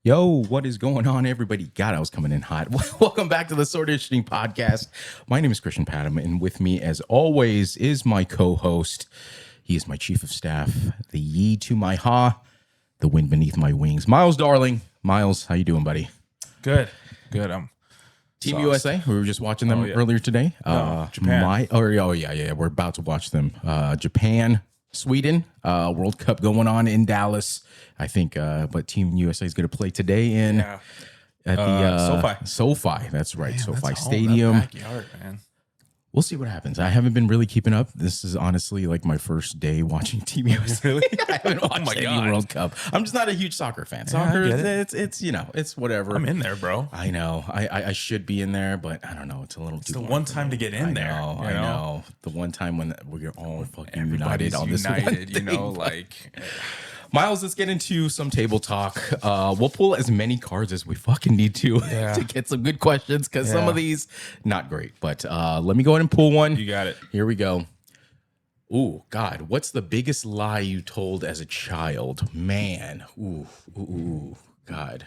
Yo, what is going on, everybody? God, I was coming in hot. Welcome back to the Sorta Interesting podcast. My name is Christian Patton, and with me, as always, is my co-host. He is my chief of staff, the ye to my ha, the wind beneath my wings. Myles, darling. Myles, how you doing, buddy? Good. Team USA. We were just watching them earlier today. Japan. Yeah. We're about to watch them. Japan, Sweden, World Cup going on in Dallas. I think, but Team USA is going to play today at the SoFi. That's right, SoFi Stadium. Backyard, man. We'll see what happens. I haven't been really keeping up. This is honestly like my first day watching Team USA. Really? I haven't watched any World Cup. I'm just not a huge soccer fan. Soccer, it's whatever. I'm in there, bro. I know. I should be in there, but I don't know. It's a little. It's the one time to get in there. I know. The one time when we're all fucking Everybody's united on this one thing, Myles, let's get into some table talk. We'll pull as many cards as we fucking need to get some good questions because some of these not great. But let me go ahead and pull one. You got it. Here we go. Ooh, God, what's the biggest lie you told as a child? Man, ooh, God.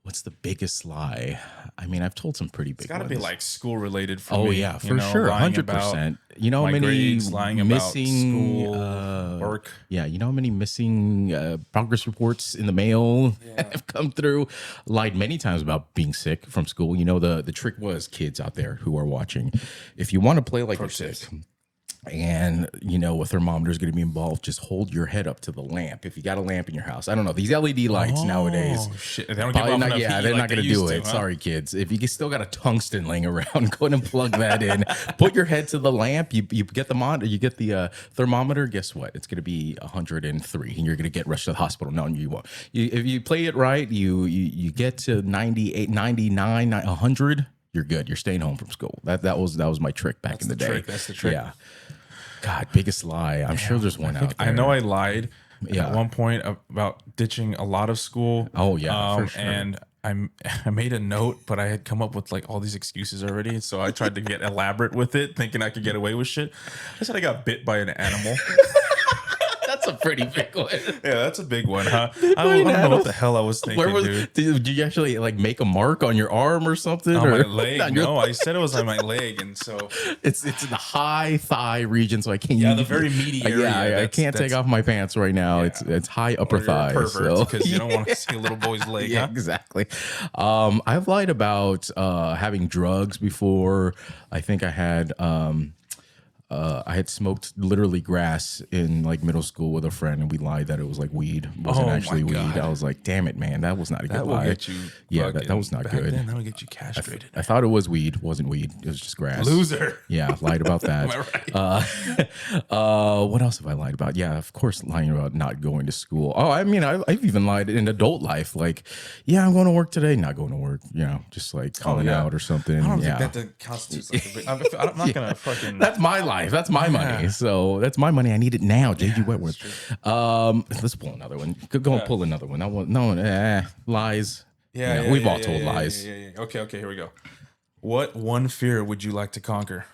What's the biggest lie? I mean, I've told some pretty big ones. It's got to be like school related for me. Oh, yeah, for sure. 100%. You know how many grades, lying missing about school, work? Yeah, you know how many missing progress reports in the mail have come through? Lied many times about being sick from school. You know, the trick was, kids out there who are watching, if you want to play like you're sick, and you know a thermometer is going to be involved, just hold your head up to the lamp. If you got a lamp in your house, I don't know, these LED lights nowadays, shit. They don't give off enough heat they're not going to do it. Sorry, kids. If you still got a tungsten laying around, go ahead and plug that in. Put your head to the lamp. You get the you get the thermometer. Guess what? It's going to be 103, and you're going to get rushed to the hospital. No, you won't. If you play it right, you get to 98, 99, 100. You're good. You're staying home from school. That was my trick back in the day. That's the trick. Yeah. God, biggest lie. I'm sure there's one out there. I know I lied at one point about ditching a lot of school. Oh yeah, for sure. And I made a note, but I had come up with like all these excuses already. So I tried to get elaborate with it, thinking I could get away with shit. I said I got bit by an animal. That's a pretty big one. Yeah, that's a big one, huh? I don't know what the hell I was thinking, dude. Did you actually like make a mark on your arm or something? On my leg? No, I said it was on my leg, and so it's in the high thigh region, so I can't. Yeah, the very meaty area. Yeah, I can't take off my pants right now. Yeah. It's high upper thigh. Because you don't want to see a little boy's leg. Yeah, huh? Exactly. I've lied about having drugs before. I think I had smoked literally grass in like middle school with a friend, and we lied that it was like weed. It wasn't actually weed. I was like, damn it, man, that was not a good lie. Get you that was not good. That would get you castrated. I thought it was weed. Wasn't weed. It was just grass. Loser. Yeah, lied about that. Am I right? What else have I lied about? Yeah, of course, lying about not going to school. Oh, I mean, I've even lied in adult life. Like, yeah, I'm going to work today. Not going to work. You know, just like calling out or something. I don't think that constitutes like I'm not gonna fucking. That's my life. That's my money. So that's my money. I need it now. JG Wentworth. Let's pull another one. Go and pull another one. Lies. We've all told lies. Yeah. Okay, here we go. What one fear would you like to conquer?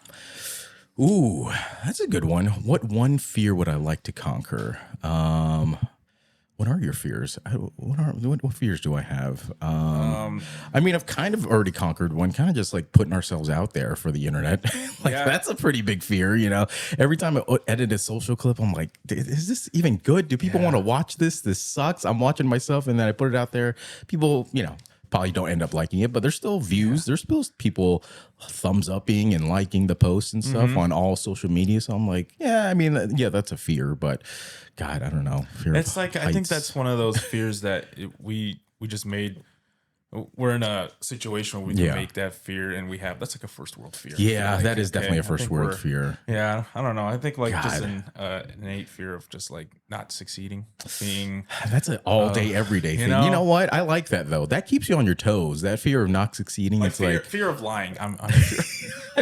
Ooh, that's a good one. What one fear would I like to conquer? What are your fears? What fears do I have? I mean, I've kind of already conquered one, kind of just like putting ourselves out there for the internet. That's a pretty big fear, you know. Every time I edit a social clip, I'm like, is this even good? Do people want to watch this? This sucks. I'm watching myself, and then I put it out there. People, you know, probably don't end up liking it, but there's still views. There's still people thumbs upping and liking the posts and stuff on all social media. So I'm like, that's a fear, but God, I don't know. It's like, heights. I think that's one of those fears that we just made. We're in a situation where we can make that fear, and that's like a first world fear. Yeah, like, that is definitely a first world fear. Yeah, I don't know. I think like just an innate fear of just like not succeeding, being. That's an all day, everyday thing. You know what? I like that though. That keeps you on your toes. That fear of not succeeding. It's like fear of lying. I'm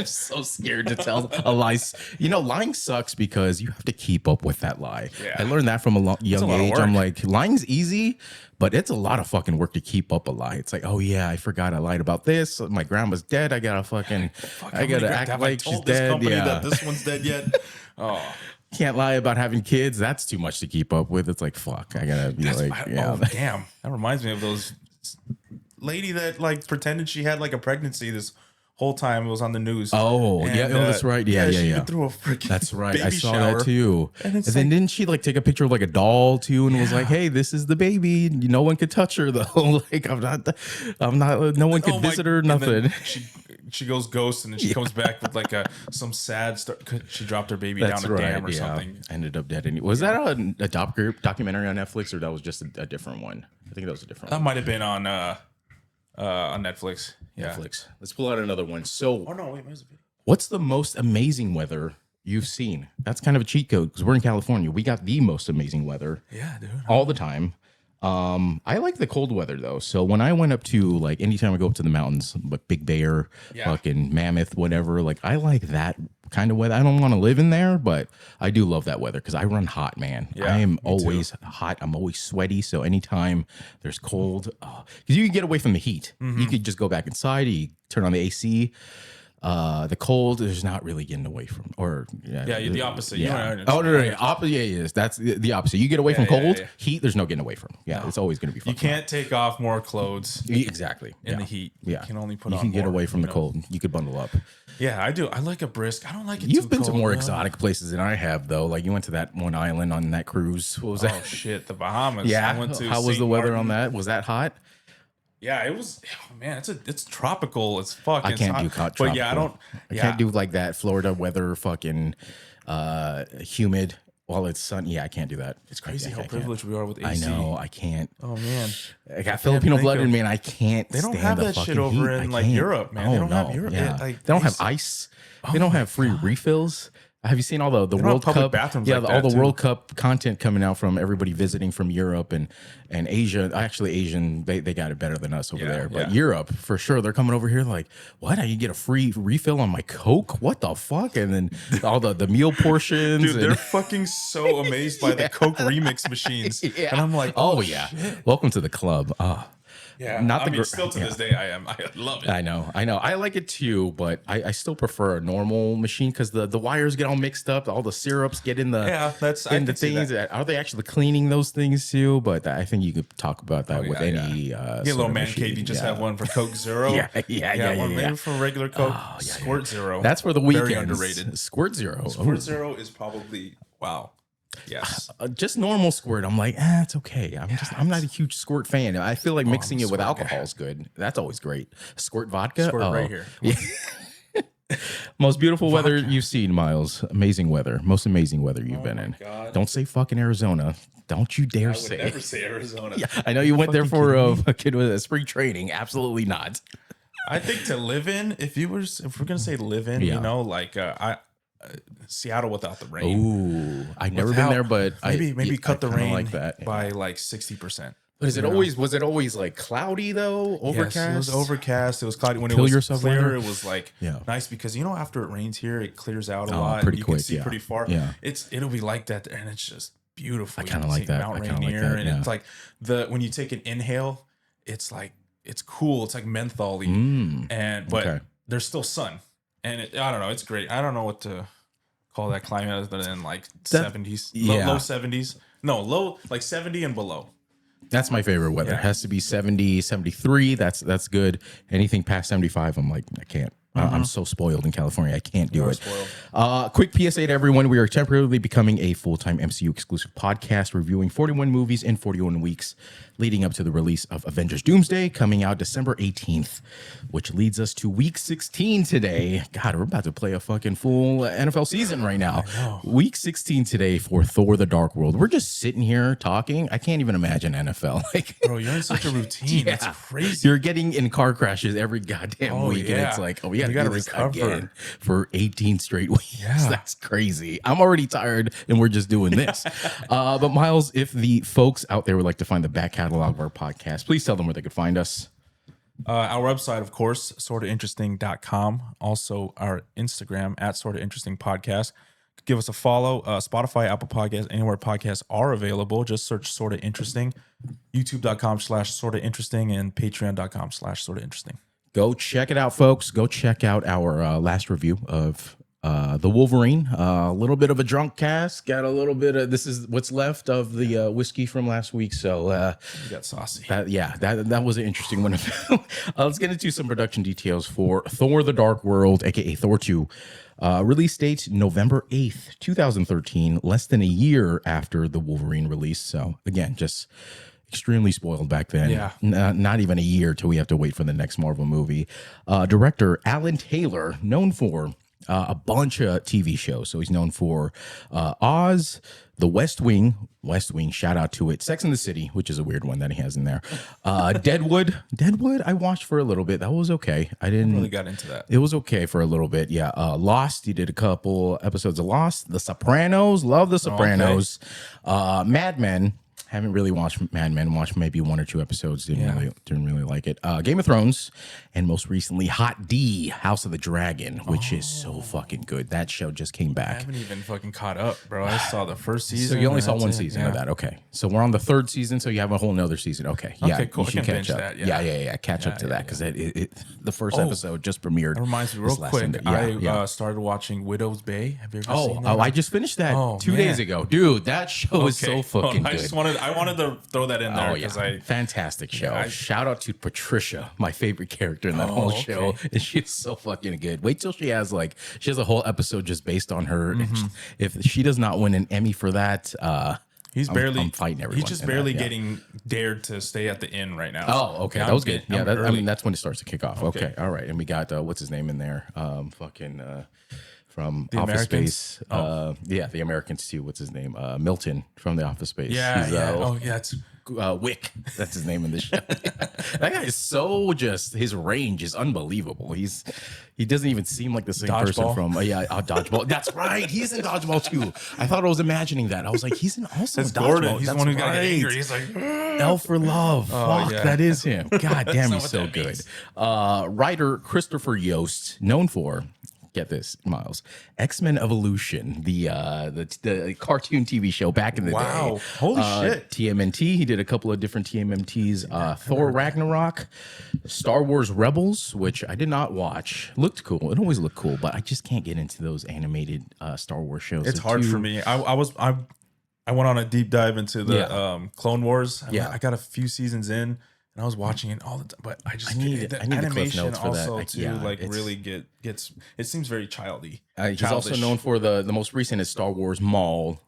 so scared to tell a lie. You know, lying sucks because you have to keep up with that lie. Yeah. I learned that from a young age. I'm like, lying's easy, but it's a lot of fucking work to keep up a lie. It's like, oh yeah, I forgot I lied about this. My grandma's dead. I gotta act like she's dead. That this one's dead yet. Oh, can't lie about having kids. That's too much to keep up with. It's like, fuck. I gotta be damn. That reminds me of those lady that like pretended she had like a pregnancy this whole time. It was on the news. Oh, And, yeah. Oh, that's right. Yeah. she Yeah. even threw a freaking That's right. I baby saw shower. that too. And And then didn't she like take a picture of like a doll too, and was like, "Hey, this is the baby. No one could touch her though. Like I'm not. No one could visit her. And then Nothing." she goes ghost, and then she comes back with like some sad story. She dropped her baby down a dam or something. Ended up dead. Was that a documentary on Netflix, or that was just a different one? I think that was a different That one. might have been on Netflix. Yeah. Netflix. Let's pull out another one. So, Oh no, wait, where's the video? what's the most amazing weather you've seen? That's kind of a cheat code because we're in California. We got the most amazing weather Yeah, dude. all the time. I like the cold weather though. So when I went up to like anytime I go up to the mountains, like Big Bear, fucking Mammoth, whatever, like I like that kind of weather. I don't want to live in there, but I do love that weather because I run hot, man. Yeah, I am me always hot. I'm always sweaty. So anytime there's cold, because you can get away from the heat. You could just go back inside. You turn on the AC. The cold is not really getting away from, or the opposite. Yeah. You know, No. Opposite. Yeah, yes. That's the opposite. You get away from cold, yeah. heat. There's no getting away from. Yeah, it's always going to be. You can't take off more clothes Exactly in the heat. Yeah, You can only put you on can get more, away from the know. cold. You could bundle up. Yeah, I do. I like a brisk. I don't like it. You've too been to cold, more though. exotic places than I have, though. Like you went to that one island on that cruise. What was that? Oh shit, the Bahamas. Yeah. I went to How was Saint the weather Martin. on that? Was that hot? Yeah, it was. Oh, man, it's tropical. It's fuck. I It's can't hot. do hot. But yeah, I don't. I can't do like that Florida weather, fucking humid while it's sunny. Yeah, I can't do that. It's crazy I how can't. privileged we are with AC. I know. I can't. Oh man, I got Filipino think blood of- in me, and I can't. They don't stand have the that shit fucking over heat. in, I like, can't. Europe, man. They don't have Europe. Yeah. Like, They don't have AC. ice. They don't have free refills. Have you seen all the don't World have public Cup? bathrooms Yeah, like all that, the too. World Cup content coming out from everybody visiting from Europe and Asia. Actually, Asian they got it better than us over there. But yeah. Europe for sure, they're coming over here like, what? I can get a free refill on my Coke? What the fuck? And then all the meal portions. Dude, and, they're fucking so amazed by the Coke remix machines. yeah. And I'm like, oh yeah, welcome to the club. yeah. Not I the mean, gr- still to yeah. this day, I love it. I know. I like it too, but I still prefer a normal machine because the wires get all mixed up. All the syrups get in the I in the can see things. that. Are they actually cleaning those things too? But I think you could talk about that with any. Get a sort little of man machine. cave. You just have one for Coke Zero. Yeah. Maybe for regular Coke. Squirt Zero. That's for the weekends. Very underrated. Squirt Zero. Squirt Ooh. Zero is probably wow. Yes. Just normal squirt. I'm like, it's okay. I'm not a huge squirt fan. I feel like mixing it with alcohol is good. That's always great. Squirt vodka. Squirt right here. Yeah. Most beautiful weather you've seen, Miles. Amazing weather. Most amazing weather you've been in. God. Don't say fucking Arizona. Don't you dare I would say never it. say Arizona. Yeah, I know you went there for a kid with a spring training. Absolutely not. I think to live in, if we're gonna say live in, you know, like Seattle without the rain. Ooh, I've never been there, but maybe cut the rain like that. by like 60%. But was it always like cloudy though? Overcast. Yes, it was overcast. It was cloudy. When Kill it was yourself clear, later? it was like Yeah. nice because after it rains here, it clears out a lot. pretty You quick, can see yeah. pretty far. Yeah. it'll be like that, and it's just beautiful. I kinda You can like see that. Mount I kinda like Rainier, that, and yeah. it's like when you take an inhale, it's like it's cool. It's like mentholy, but okay. there's still sun, and I don't know. It's great. I don't know what to call that climate other than like 70s, low 70s. No, low like 70 and below. That's my favorite weather. Yeah. It has to be 70, 73. That's good. Anything past 75, I'm like, I can't. I'm so spoiled in California. I can't do it. Quick PSA to everyone. We are temporarily becoming a full-time MCU exclusive podcast reviewing 41 movies in 41 weeks leading up to the release of Avengers Doomsday coming out December 18th, which leads us to week 16 today. God, we're about to play a fucking full NFL season right now. Week 16 today for Thor the Dark World. We're just sitting here talking. I can't even imagine NFL. Like, Bro, you're in such a routine. yeah. It's crazy. You're getting in car crashes every goddamn week. And it's like, we gotta do this again for 18 straight weeks. Yeah. That's crazy. I'm already tired and we're just doing this. But Miles, if the folks out there would like to find the back catalog of our podcast, please tell them where they could find us. Our website, of course, sortainteresting.com. Also, our Instagram at Sorta Interesting Podcast. Give us a follow. Spotify, Apple Podcasts, anywhere podcasts are available. Just search Sorta Interesting. YouTube.com/Sorta Interesting and Patreon.com/Sorta Interesting. Go check it out, folks. Go check out our last review of the Wolverine. A little bit of a drunk cast. Got a little bit of, this is what's left of the whiskey from last week. So You got saucy. that was an interesting one. Let's get into some production details for Thor: The Dark World, aka Thor 2. Release date November 8th, 2013, less than a year after the Wolverine release. So again, just extremely spoiled back then. Yeah. Not even a year till we have to wait for the next Marvel movie. Director Alan Taylor, known for a bunch of TV shows. So he's known for Oz, The West Wing, shout out to it. Sex and the City, which is a weird one that he has in there. Deadwood, I watched for a little bit. That was okay. I didn't really got into that. It was okay for a little bit. Yeah. Lost, he did a couple episodes of Lost. The Sopranos, love The Sopranos. Mad Men. Haven't really watched Mad Men. Watched maybe 1 or 2 episodes. Didn't really like it. Game of Thrones, and most recently Hot D, House of the Dragon, which is so fucking good. That show just came I back. haven't even fucking caught up, bro. I saw the first season. So you only saw and one that's it. season of that. Okay. So we're on the 3rd season. So you have a whole nother season. Okay. Yeah. Okay, cool. You I should can catch binge up. that, Yeah. Catch up to that because the first episode just premiered. That reminds me real this last quick. Sunday. I started watching Widow's Bay. Have you ever seen that? Oh, I just finished that 2 days ago. Dude, that show is so fucking good. I wanted to throw that in there because fantastic show. Shout out to Patricia, my favorite character in that whole show. And she's so fucking good. Wait till she has a whole episode just based on her. And if she does not win an Emmy for that, I'm fighting everyone. He's just barely getting dared to stay at the inn right now. Oh, okay. That was good. Yeah, that's when it starts to kick off. Okay. All right. And we got what's his name in there? From The Office Americans? Space. The Americans too. What's his name? Milton from the Office Space. It's Wick. That's his name in the show. That guy is so his range is unbelievable. He doesn't even seem like the same person from Dodgeball. That's right. He's in Dodgeball too. I thought I was imagining that. I was like, he's in also That's Dodgeball. Gordon. He's That's the one who got right. angry. He's like, L for Love. Fuck, yeah. that is him. God damn, he's what so that good. means. Writer Christopher Yost, known for, get this, Miles, X-Men Evolution, the cartoon TV show back in the day. Holy shit. TMNT, he did a couple of different TMNTs. Thor Ragnarok, Star Wars Rebels, which I did not watch. Looked cool. It always looked cool, but I just can't get into those animated Star Wars shows. It's hard for me. I went on a deep dive into the Clone Wars. I got a few seasons in. And I was watching it all the time, but I need the animation for also that. to really gets. It seems very childy. He's also known for the most recent is Star Wars Maul.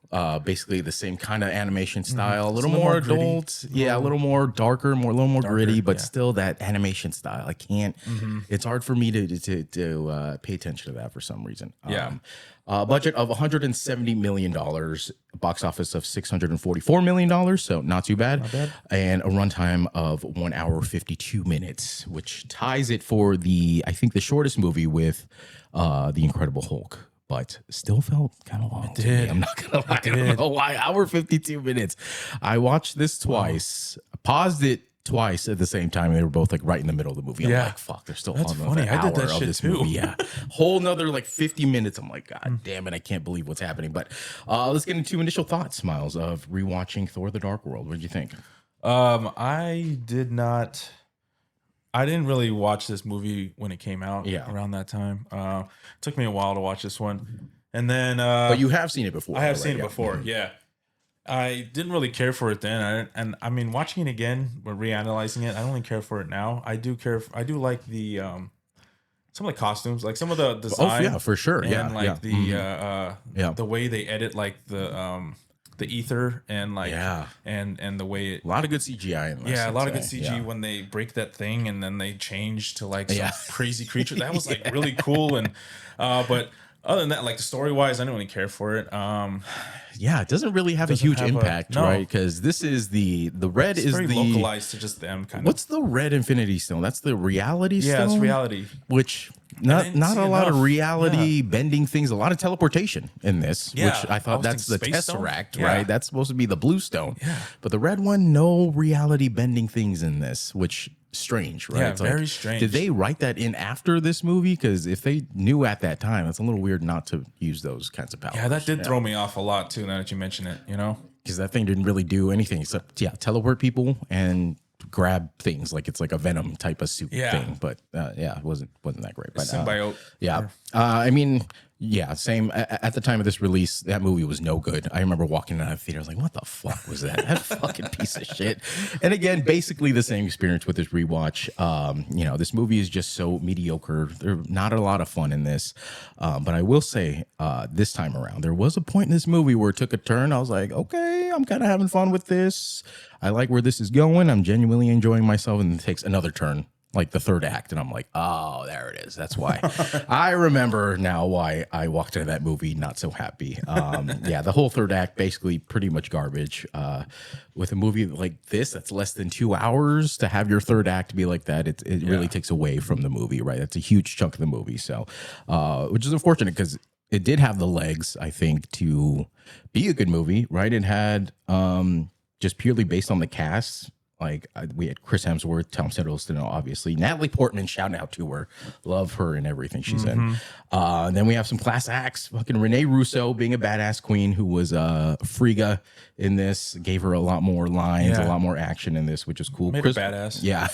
Basically the same kind of animation style, a little more adult, a little more darker, a little more gritty, but still that animation style. I can't. It's hard for me to pay attention to that for some reason. Budget of $170 million, box office of $644 million, so not too bad. And a runtime of 1 hour 52 minutes, which ties it for I think the shortest movie with The Incredible Hulk. But still felt kind of long. It did. I'm not gonna lie. I don't know why. Hour 52 minutes. I watched this twice. Paused it twice at the same time. They were both right in the middle of the movie. I'm like, fuck, they're still on another hour of this movie. Yeah, whole another 50 minutes. I'm like, God damn it, I can't believe what's happening. But let's get into initial thoughts, Miles, of rewatching Thor: The Dark World. What did you think? I didn't really watch this movie when it came out around that time. It took me a while to watch this one. And then but you have seen it before. I have seen it before, yeah. I didn't really care for it then. I mean, watching it again, but reanalyzing it, I don't really care for it now. I do like the some of the costumes, like some of the design. Oh yeah, for sure. And the way they edit the ether and and the way it, a lot of good CGI in this. Yeah, a lot of good CG when they break that thing and then they change to some crazy creature. That was really cool. And but other than that, the story wise, I didn't really care for it. It doesn't really have a huge impact, right? Because this is the red is very localized to just them kind of. What's the red Infinity Stone? That's the reality stone. Yeah, it's reality. Which not a lot of reality bending things. A lot of teleportation in this. Yeah, which I thought that's the Tesseract, yeah. right? That's supposed to be the blue stone. Yeah. But the red one, no reality bending things in this, which strange, right? Yeah, it's very strange. Did they write that in after this movie? Because if they knew at that time, it's a little weird not to use those kinds of powers. Yeah, that did throw me off a lot too. Now that you mention it, because that thing didn't really do anything except teleport people and grab things it's like a Venom type of suit thing. But it wasn't that great. But symbiote. Yeah. I mean, Yeah, same. At the time of this release, that movie was no good. I remember walking out of the theater, I was like, what the fuck was that? That fucking piece of shit. And again, basically the same experience with this rewatch. This movie is just so mediocre. There's not a lot of fun in this. But I will say, this time around, there was a point in this movie where it took a turn. I was like, okay, I'm kind of having fun with this. I like where this is going. I'm genuinely enjoying myself. And it takes another turn, like the third act, and I'm like, oh, there it is. That's why. I remember now why I walked into that movie not so happy. The whole third act basically pretty much garbage. With a movie like this that's less than 2 hours, to have your third act be like that, it really takes away from the movie, right? That's a huge chunk of the movie. So, which is unfortunate because it did have the legs, I think, to be a good movie, right? It had just purely based on the cast. Like we had Chris Hemsworth, Tom Hiddleston, obviously Natalie Portman. Shout out to her, love her and everything she's in. And then we have some class acts. Fucking Renee Russo being a badass queen, who was Frigga in this, gave her a lot more lines, a lot more action in this, which is cool. Made her badass. Yeah,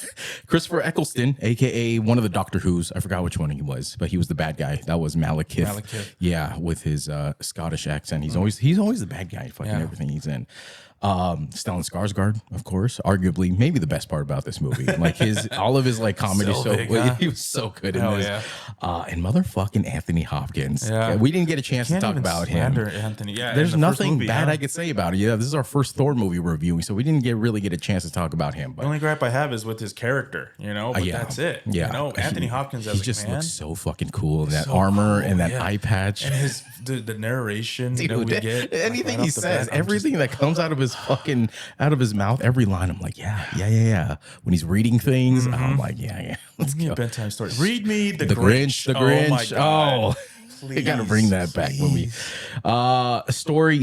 Christopher Eccleston, aka one of the Doctor Who's. I forgot which one he was, but he was the bad guy. That was Malekith. Yeah, with his Scottish accent. He's always the bad guy in fucking everything he's in. Stellan Skarsgård, of course, arguably maybe the best part about this movie. Like all of his like comedy, he was so good in this. And motherfucking Anthony Hopkins. Yeah, we didn't get a chance to talk about him. Anthony. Yeah, there's nothing bad I could say about it. Yeah, this is our first Thor movie we're reviewing, so we didn't really get a chance to talk about him. But the only gripe I have is with his character, but that's it. Yeah, Anthony Hopkins as he just looks so fucking cool in that armor and that eye patch and his the narration. Dude, we get anything he says, everything that comes out of his fucking out of his mouth, every line, I'm like, yeah. When he's reading things, I'm like, yeah. Let's give me a bedtime story. Read me the Grinch. The Grinch. Oh my God. You gotta bring that back when we a story.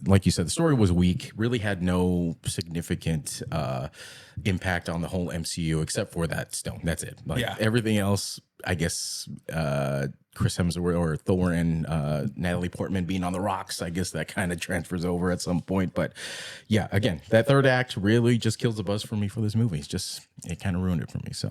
Like you said, the story was weak. Really had no significant impact on the whole MCU except for that stone. That's it. Like everything else, I guess Chris Hemsworth or Thor and Natalie Portman being on the rocks, I guess that kind of transfers over at some point. But yeah, again, that third act really just kills the buzz for me for this movie. It kind of ruined it for me. So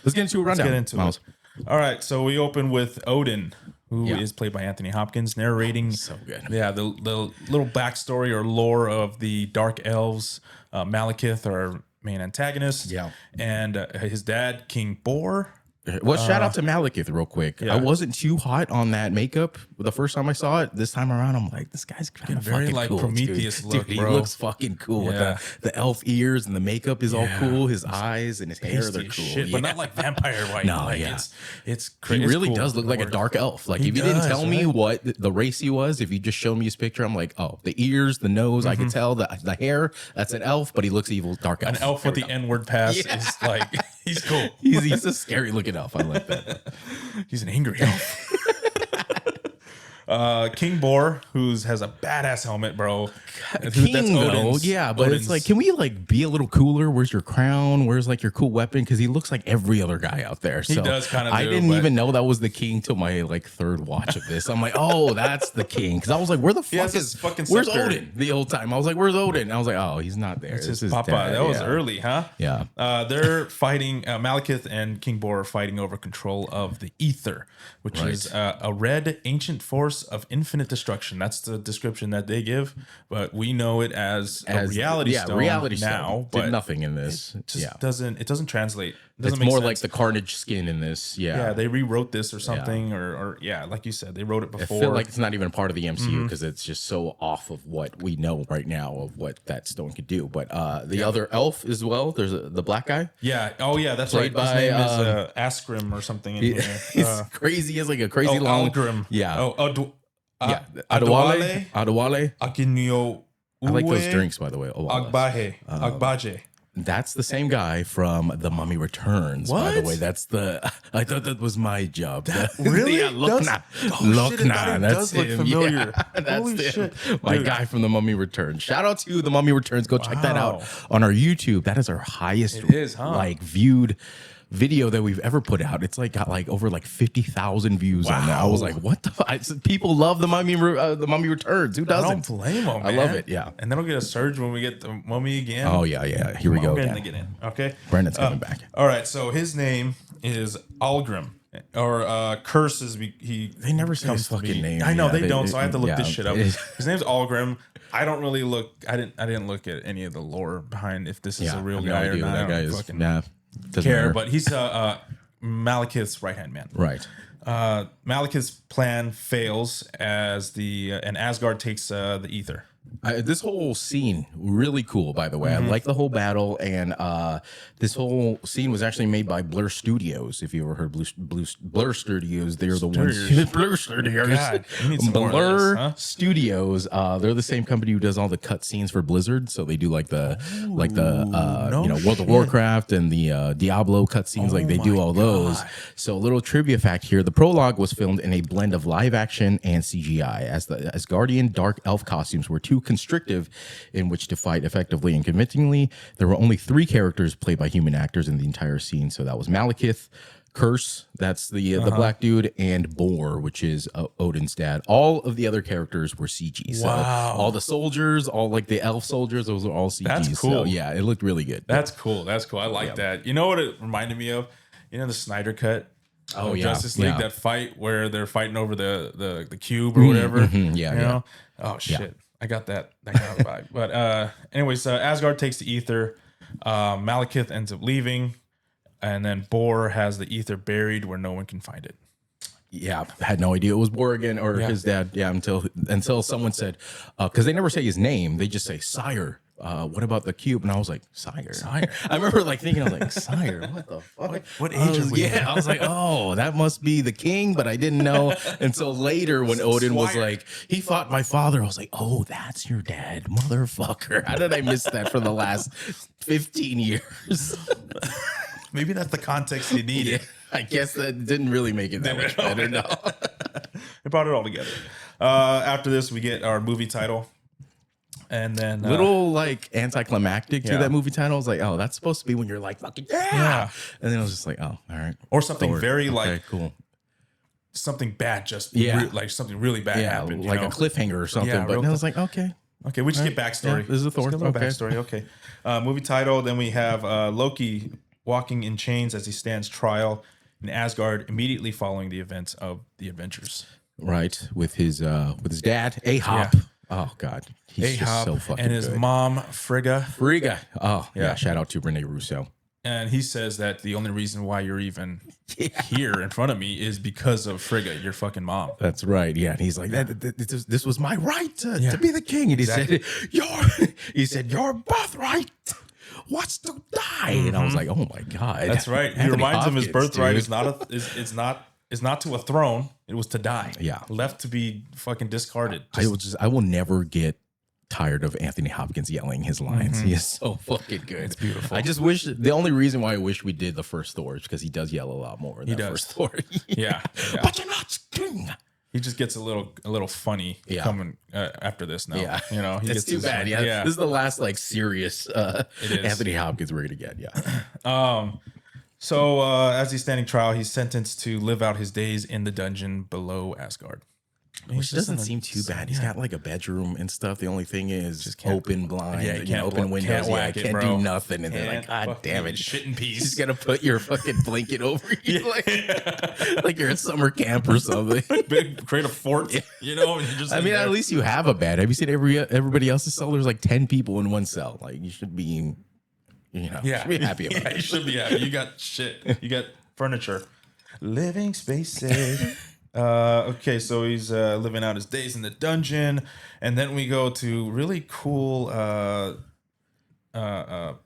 let's get into a rundown. Let's get into it. All right, so we open with Odin, who is played by Anthony Hopkins, narrating so good. Yeah, the little backstory or lore of the Dark Elves. Malekith, our main antagonist, and his dad, King Bor. Well, shout out to Malekith real quick. I wasn't too hot on that makeup the first time I saw it. This time around, I'm like, this guy's kind of very fucking like cool, Prometheus dude. look, Dude, bro. He looks fucking cool with the elf ears, and the makeup is all cool. His eyes and his hair, they're cool. Shit, but not like vampire white. No, like, it's crazy. He really does look like a dark elf. Like if you didn't tell me what the race he was, if you just showed me his picture, I'm like, oh, the ears, the nose, I can tell the hair. That's an elf, but he looks evil, dark elf. An elf with the N-word pass is like he's cool. He's a scary looking elf. I like that. He's an angry elf. King Bor, has a badass helmet, bro. King, though, yeah, but it's like, can we like be a little cooler? Where's your crown? Where's like your cool weapon? Because he looks like every other guy out there. So he does kind of. I didn't even know that was the king till my like third watch of this. I'm like, oh, that's the king. Because I was like, where the fuck is fucking where's Odin? The whole time I was like, where's Odin? And I was like, oh, he's not there. It's his papa. Dad. That was early, huh? Yeah. They're fighting. Malekith and King Bor are fighting over control of the Ether, which is a red ancient force of infinite destruction. That's the description that they give, but we know it as a reality stone. Reality now, stone. but did nothing in this. It just doesn't translate. It's more like the Carnage skin in this. Yeah, they rewrote this or something, or like you said, they wrote it before. I feel like it's not even part of the MCU because it's just so off of what we know right now of what that stone could do. But the other elf as well. There's the black guy. Yeah. Oh yeah, that's right. His name is Askrim or something in here. It's crazy. It's like a crazy long. Algrim. Yeah. Adewale. Akinyo. I like those drinks, by the way. Agbaje. That's the same guy from The Mummy Returns, by the way. I thought that was my job. Really? Yeah, Lochna. That's does look him. familiar. Yeah, that's Holy shit. My guy from The Mummy Returns. Shout out to The Mummy Returns. Go check that out on our YouTube. That is our highest viewed video that we've ever put out. It's like got like over like 50,000 views on that. I was like, what the people love the Mummy Returns. Who doesn't? I don't blame them, man. I love it. Yeah. And then we'll get a surge when we get the Mummy again. Oh here we go. We're gonna get in. Okay. Brandon's coming back. All right. So his name is Algrim, Or curses. They never say his comes to fucking be. name. I know Yeah, they don't, so I have to look this shit up. it- His name's Algrim. I don't really look. I didn't look at any of the lore behind if this is a real guy or not. That guy I don't is fucking doesn't care. matter. But he's Malekith's right hand man. Right. Malekith's plan fails as and Asgard takes the ether. This whole scene really cool, by the way. I like the whole battle, and this whole scene was actually made by Blur Studios. If you ever heard Blur Studios, they're the ones. Blur Studios. God, we need some more of Blur this, huh? Studios. They're the same company who does all the cut scenes for Blizzard. So they do like the World of Warcraft and the Diablo cut scenes. Like they do all those. So a little trivia fact here: the prologue was filmed in a blend of live action and CGI, as the Asgardian dark elf costumes were too constrictive in which to fight effectively and convincingly. There were only 3 characters played by human actors in the entire scene. So that was Malekith, Curse, that's the black dude, and Bor, which is Odin's dad. All of the other characters were CG. So all the soldiers, all like the elf soldiers, those are all CG. That's cool. So yeah, it looked really good. That's cool. That's cool. I like that. You know what it reminded me of? You know the Snyder cut. Oh yeah, Justice League, that fight where they're fighting over the cube or whatever. Yeah, you know? Oh shit. I got that kind of vibe. But anyways, Asgard takes the ether. Malekith ends up leaving, and then Bor has the ether buried where no one can find it. Yeah, I had no idea it was Borgen or his dad. Yeah, until someone said, because they never say his name, they just say sire. What about the cube? And I was like, sire. I remember like thinking, I was like, sire, what the fuck? What age are we? Yeah, I was like, oh, that must be the king, but I didn't know until later when Odin was like, he fought my father. I was like, oh, that's your dad, motherfucker. How did I miss that for the last 15 years? Maybe that's the context you needed. I guess that didn't really make it that much better. No. They brought it all together. After this, we get our movie title. And then little like anticlimactic to that movie title. I was like, oh, that's supposed to be when you're like fucking yeah. And then I was just like, oh, all right. Or something Thor. very Okay, like cool. Something bad, just like something really bad happened. Like a cliffhanger or something. Yeah, but then I was like, okay. Okay, we just get backstory. Yeah, this is a Thor. Okay. Backstory. Okay. Movie title. Then we have Loki walking in chains as he stands trial in Asgard immediately following the events of the Avengers. Right. With his dad, Ahab. Yeah. Oh God. He's just so fucking and his good. mom, Frigga. Oh yeah. Shout out to Rene Russo. And he says that the only reason why you're even here in front of me is because of Frigga, your fucking mom. That's right. Yeah. And he's like, this was my right to be the king. And he said, your birthright was to die. And I was like, oh my God. That's right. He reminds him his birthright is not to a throne. It was to die. Yeah. Left to be fucking discarded. I will never get tired of Anthony Hopkins yelling his lines. He is so fucking good. It's beautiful. I just wish the only reason why I wish we did the first Thor is because he does yell a lot more in the first Thor. Yeah. But you're not king. He just gets a little funny coming after this now. Yeah. You know, it's too bad. Yeah. This is the last like serious Anthony Hopkins we're gonna get. Yeah. So as he's standing trial, he's sentenced to live out his days in the dungeon below Asgard. Which doesn't seem too bad. He's got like a bedroom and stuff. The only thing is just open blind, open windows. Can't do nothing. And they're like, God damn it, shit in peace. He's gonna put your fucking blanket over you, like you're at summer camp or something. Create a fort, you know. And you're just at least you have a bed. Have you seen everybody else's cell? There's like 10 people in one cell. Like you should be, should be happy about it. You should be happy. You got shit. You got furniture, living spaces. Okay, so he's living out his days in the dungeon, and then we go to really cool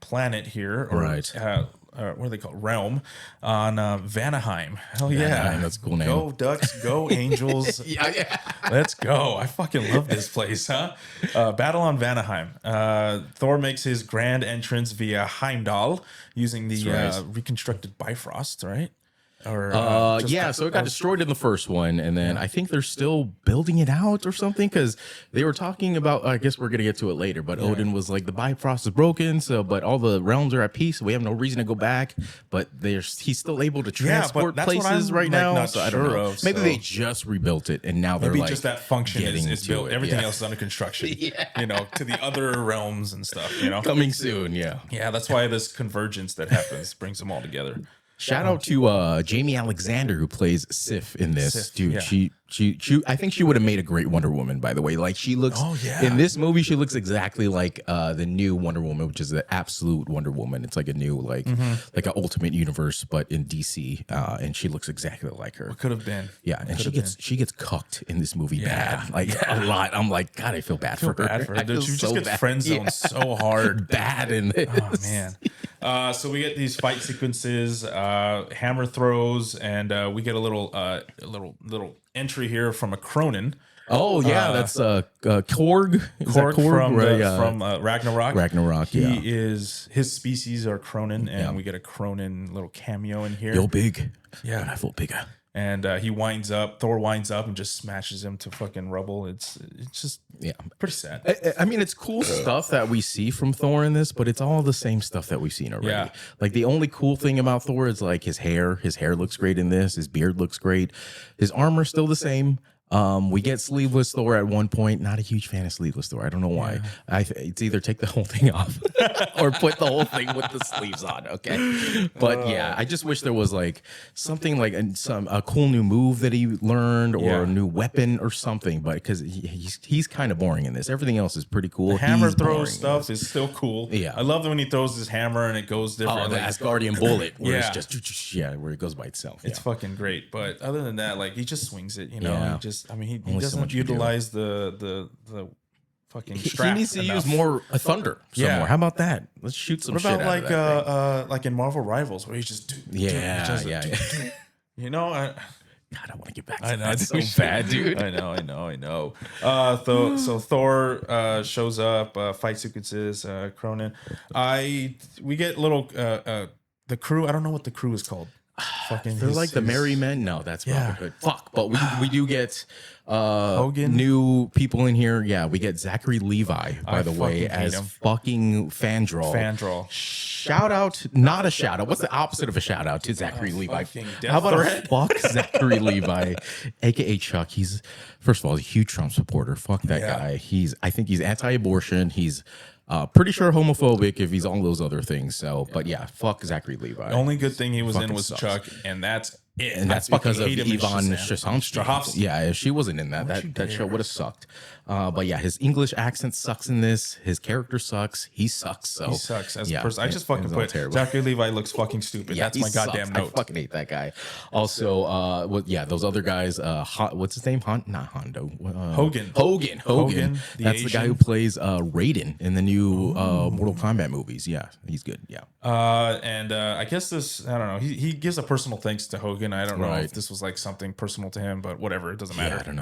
planet here, or what do they call it? Realm on Vanaheim. Hell yeah, Vanaheim, that's a cool name. Go Ducks, go Angels. Yeah. Let's go. I fucking love this place, huh? Battle on Vanaheim. Thor makes his grand entrance via Heimdall using the reconstructed Bifrost, right? Or so it got destroyed in the first one, and then I think they're still building it out or something, because they were talking about, I guess we're gonna get to it later, but Odin was like, the Bifrost is broken, but all the realms are at peace, so we have no reason to go back, but he's still able to transport places right now, so I don't know. Maybe they just rebuilt it and now they're maybe just that function is built. Everything else is under construction. Yeah. To the other realms and stuff, coming soon. Yeah, that's why this convergence that happens brings them all together. Shout out to Jamie Alexander who plays Sif in this. Sif, Dude, yeah. she I think she would have made a great Wonder Woman, by the way. Like she looks yeah. in this movie, she looks exactly like the new Wonder Woman, which is the absolute Wonder Woman. It's like a new like an Ultimate Universe, but in DC. And she looks exactly like her. Could have been. Yeah, and she gets cucked in this movie bad, like a lot. I'm like, God, I feel bad for her. Bad for her. I feel Dude, she so just gets bad. friend zoned so hard. Bad in this. Oh man. So we get these fight sequences, hammer throws, and we get a little entry here from a Cronin. Oh yeah, that's Korg. Is that Korg from Ragnarok. Ragnarok. His species are Cronin, and we get a Cronin little cameo in here. You're big. Yeah. But I feel bigger. And Thor winds up and just smashes him to fucking rubble. It's just pretty sad. I mean, it's cool stuff that we see from Thor in this, but it's all the same stuff that we've seen already. Yeah. Like the only cool thing about Thor is like his hair. His hair looks great in this. His beard looks great. His armor's still the same. We get sleeveless Thor at one point. Not a huge fan of sleeveless Thor. I don't know why. It's either take the whole thing off or put the whole thing with the sleeves on. Okay, but yeah, I just wish there was like something like a cool new move that he learned or a new weapon or something. But because he's kind of boring in this. Everything else is pretty cool. The hammer He's boring throw stuff is still cool. Yeah. I love that when he throws his hammer and it goes different. Oh, the Asgardian bullet, where it's Yeah. just where it goes by itself. It's fucking great. But other than that, like he just swings it. You know, Yeah. he just. I mean, he Only so doesn't much you can do. utilize the fucking He strap. needs to enough. use more thunder somewhere. Yeah. How about that? Let's shoot some What shit about out of that thing. like in Marvel Rivals where he's just Yeah. you know. God, I want to get back to I know that it's so bad, dude. I know. So Thor shows up, fight sequences, Cronin. We get little the crew. I don't know what the crew is called. Fucking They're like the Merry Men. No, that's probably Yeah. good. Fuck, but we do get Hogan? new people in here. Yeah, we get Zachary Levi, by the way, fucking hate as him. fucking Fandral. Fandral. Shout out, not a shout out. What's the opposite of a shout out to Zachary Levi? fucking death How about threat. a fuck Zachary Levi, aka Chuck? He's first of all, he's a huge Trump supporter. Fuck that guy. I think he's anti-abortion. He's pretty sure homophobic if he's all those other things. So, but yeah, fuck Zachary Levi. The only good thing he was in Fucking was sucks. Chuck, and that's it. And that's I fucking because of hate him in Yvonne Shazam. Strahovski. Yeah, if she wasn't in that show would have sucked. But yeah, his English accent sucks in this. His character sucks. He sucks. So He sucks as a yeah, person. I just fucking it's all put terrible. Zachary Levi looks fucking stupid. Yeah, That's he my goddamn sucks. I note. fucking hate that guy. Also, those other guys. What's his name? Not Hondo. Hogan. Hogan. the That's the guy Asian. who plays Raiden in the new Mortal Kombat movies. Yeah, he's good. Yeah. I guess this, I don't know. He gives a personal thanks to Hogan. I don't know Right. if this was like something personal to him, but whatever. It doesn't matter. Yeah, I don't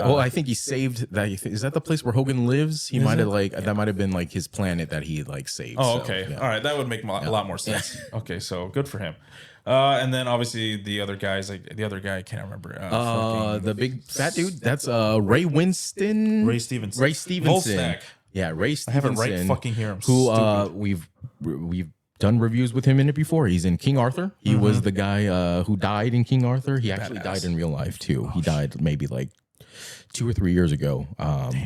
know. I think he saved that. Is that the place where Hogan lives? He might have that might have been like his planet that he like saved. Oh, so, okay. yeah. All right. That would make a lot more sense. Okay. So good for him. And then obviously the other guys, like the other guy, I can't remember. The big fat dude. That's Ray Winston. Ray Stevenson. Ray Stevenson. Volstagg. Yeah, Ray I Stevenson. have it right fucking here. I'm Who stupid. we've done reviews with him in it before. He's in King Arthur. He was the guy who died in King Arthur. He actually died in real life too. He died maybe like 2 or 3 years ago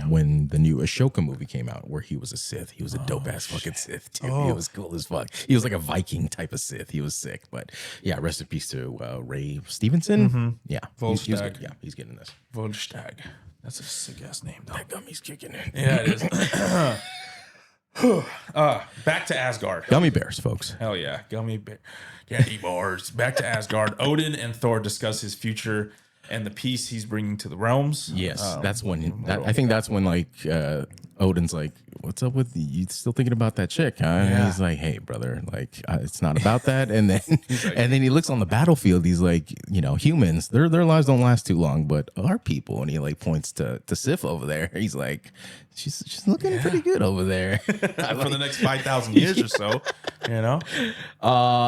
when the new Ashoka movie came out, where he was a Sith. He was a dope ass fucking Sith too. He was cool as fuck. He was like a Viking type of Sith. He was sick. But yeah, rest in peace to Ray Stevenson. Yeah, he's good. Volstagg. Yeah, he's getting this. Volstagg. That's a sick ass name, though. That gummy's kicking in. Yeah, it is. Back to Asgard. Gummy bears, folks. Hell yeah, gummy bear, candy bars. Back to Asgard. Odin and Thor discuss his future and the peace he's bringing to the realms. Yes, that's when. I think that's when like Odin's like, "What's up with you? Still thinking about that chick?" Huh? And he's like, "Hey, brother, like it's not about that." And then and then he looks on the battlefield. He's like, humans, their lives don't last too long, but our people. And he like points to Sif over there. He's like, she's looking pretty good over there. For the next 5,000 years or so,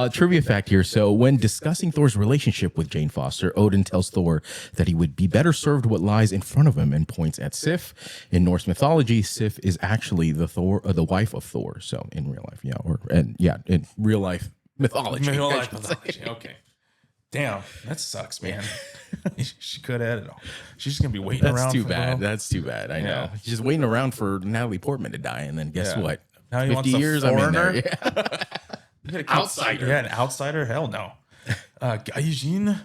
Trivia fact here. So when discussing Thor's relationship with Jane Foster, Odin tells Thor that he would be better served what lies in front of him and points at Sif. In Norse mythology, Sif is actually the wife of Thor. So in real life, in real life mythology. Okay. Damn, that sucks, man. She could have had it all. She's just gonna be waiting around. That's too for bad. a That's too bad. I know. Yeah. He's just waiting around for Natalie Portman to die, and then guess what? Now he wants 50 a years, I'm in there. foreigner? Yeah. You gotta keep- Outsider. Yeah, an outsider? Hell no. Gaijin.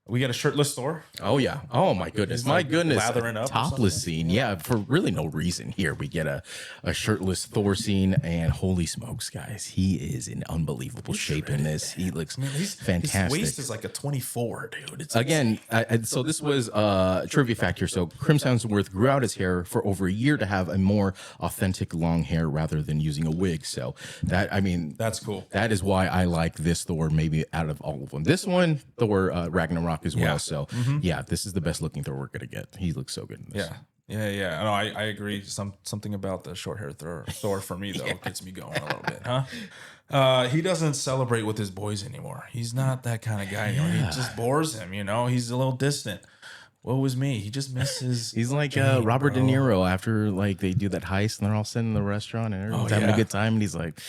We got a shirtless Thor. Oh yeah. Oh my goodness. My goodness. Lathering up. Topless scene. Yeah, for really no reason. Here we get a shirtless Thor scene, and holy smokes, guys, he is in unbelievable shape in this. He looks fantastic. His waist is like a 24, dude. It's Again, so this was a trivia fact here. So Chris Hemsworth grew out his hair for over a year to have a more authentic long hair rather than using a wig. So that's cool. That is why I like this Thor maybe out of all of them. This one, Thor Ragnarok as well. Yeah. So yeah, this is the best looking Thor we're gonna get. He looks so good in this. Yeah. No, I agree. Something about the short hair Thor for me though gets me going a little bit, huh? He doesn't celebrate with his boys anymore. He's not that kind of guy anymore. He just bores him, He's a little distant. Woe is me. He just misses. He's like Robert De Niro after like they do that heist and they're all sitting in the restaurant and everyone's having a good time and he's like,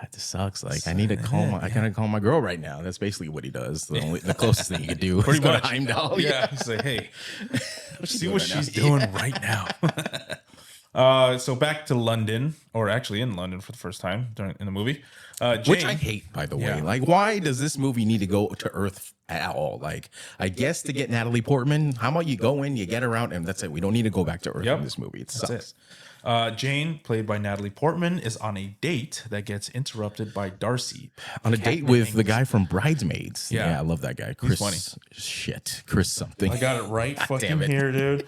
that just sucks. Like I need to I gotta call my girl right now. That's basically what he does. The closest thing he could do is go to Heimdall. Yeah. He's like, hey, see what she's doing right now. So back to London, or actually in London for the first time in the movie. Jane, which I hate, by the way. Like, why does this movie need to go to Earth at all? Like, I guess to get Natalie Portman. How about you go in, you get her out, and that's it. We don't need to go back to Earth in this movie. It sucks. Jane, played by Natalie Portman, is on a date that gets interrupted by Darcy. On a date with the guy from Bridesmaids. Yeah. I love that guy. Chris. He's funny. Chris something. I got it right fucking here, dude.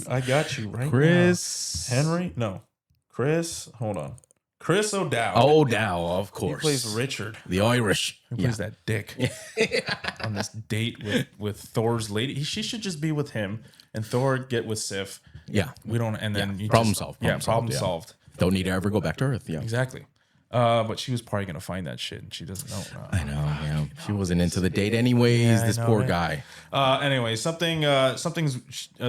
I got you right Chris. now. Henry? No. Chris. Hold on. Chris O'Dowd. O'Dowd, of course. He plays Richard. The Irish. He plays that dick on this date with Thor's lady. She should just be with him and Thor get with Sif. Yeah. We don't, and then problem solved. Problem solved. Don't need to ever go back to Earth. Yeah. Exactly. But she was probably gonna find that shit, and she doesn't know. I know. Yeah, she wasn't into the date anyways. This poor guy. Anyway,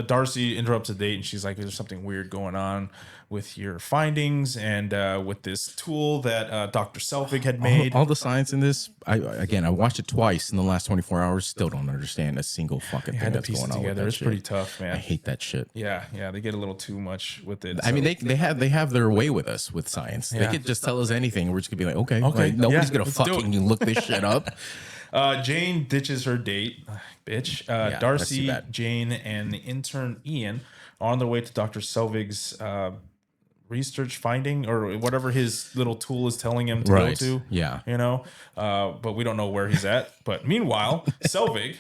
Darcy interrupts the date, and she's like, "There's something weird going on with your findings, and with this tool that Dr. Selvig had made." All the science in this. I watched it twice in the last 24 hours. Still don't understand a single fucking thing that's going on together. With it's pretty tough, man. I hate that shit. Yeah, they get a little too much with it. I mean, they have their way with us with science. They could just tell us anything. We're just gonna be like, okay. Like, nobody's gonna fucking look this shit up. Jane ditches her date, bitch. Darcy, Jane, and the intern Ian are on their way to Dr. Selvig's research finding, or whatever his little tool is telling him to go to. Yeah. But we don't know where he's at. But meanwhile, Selvig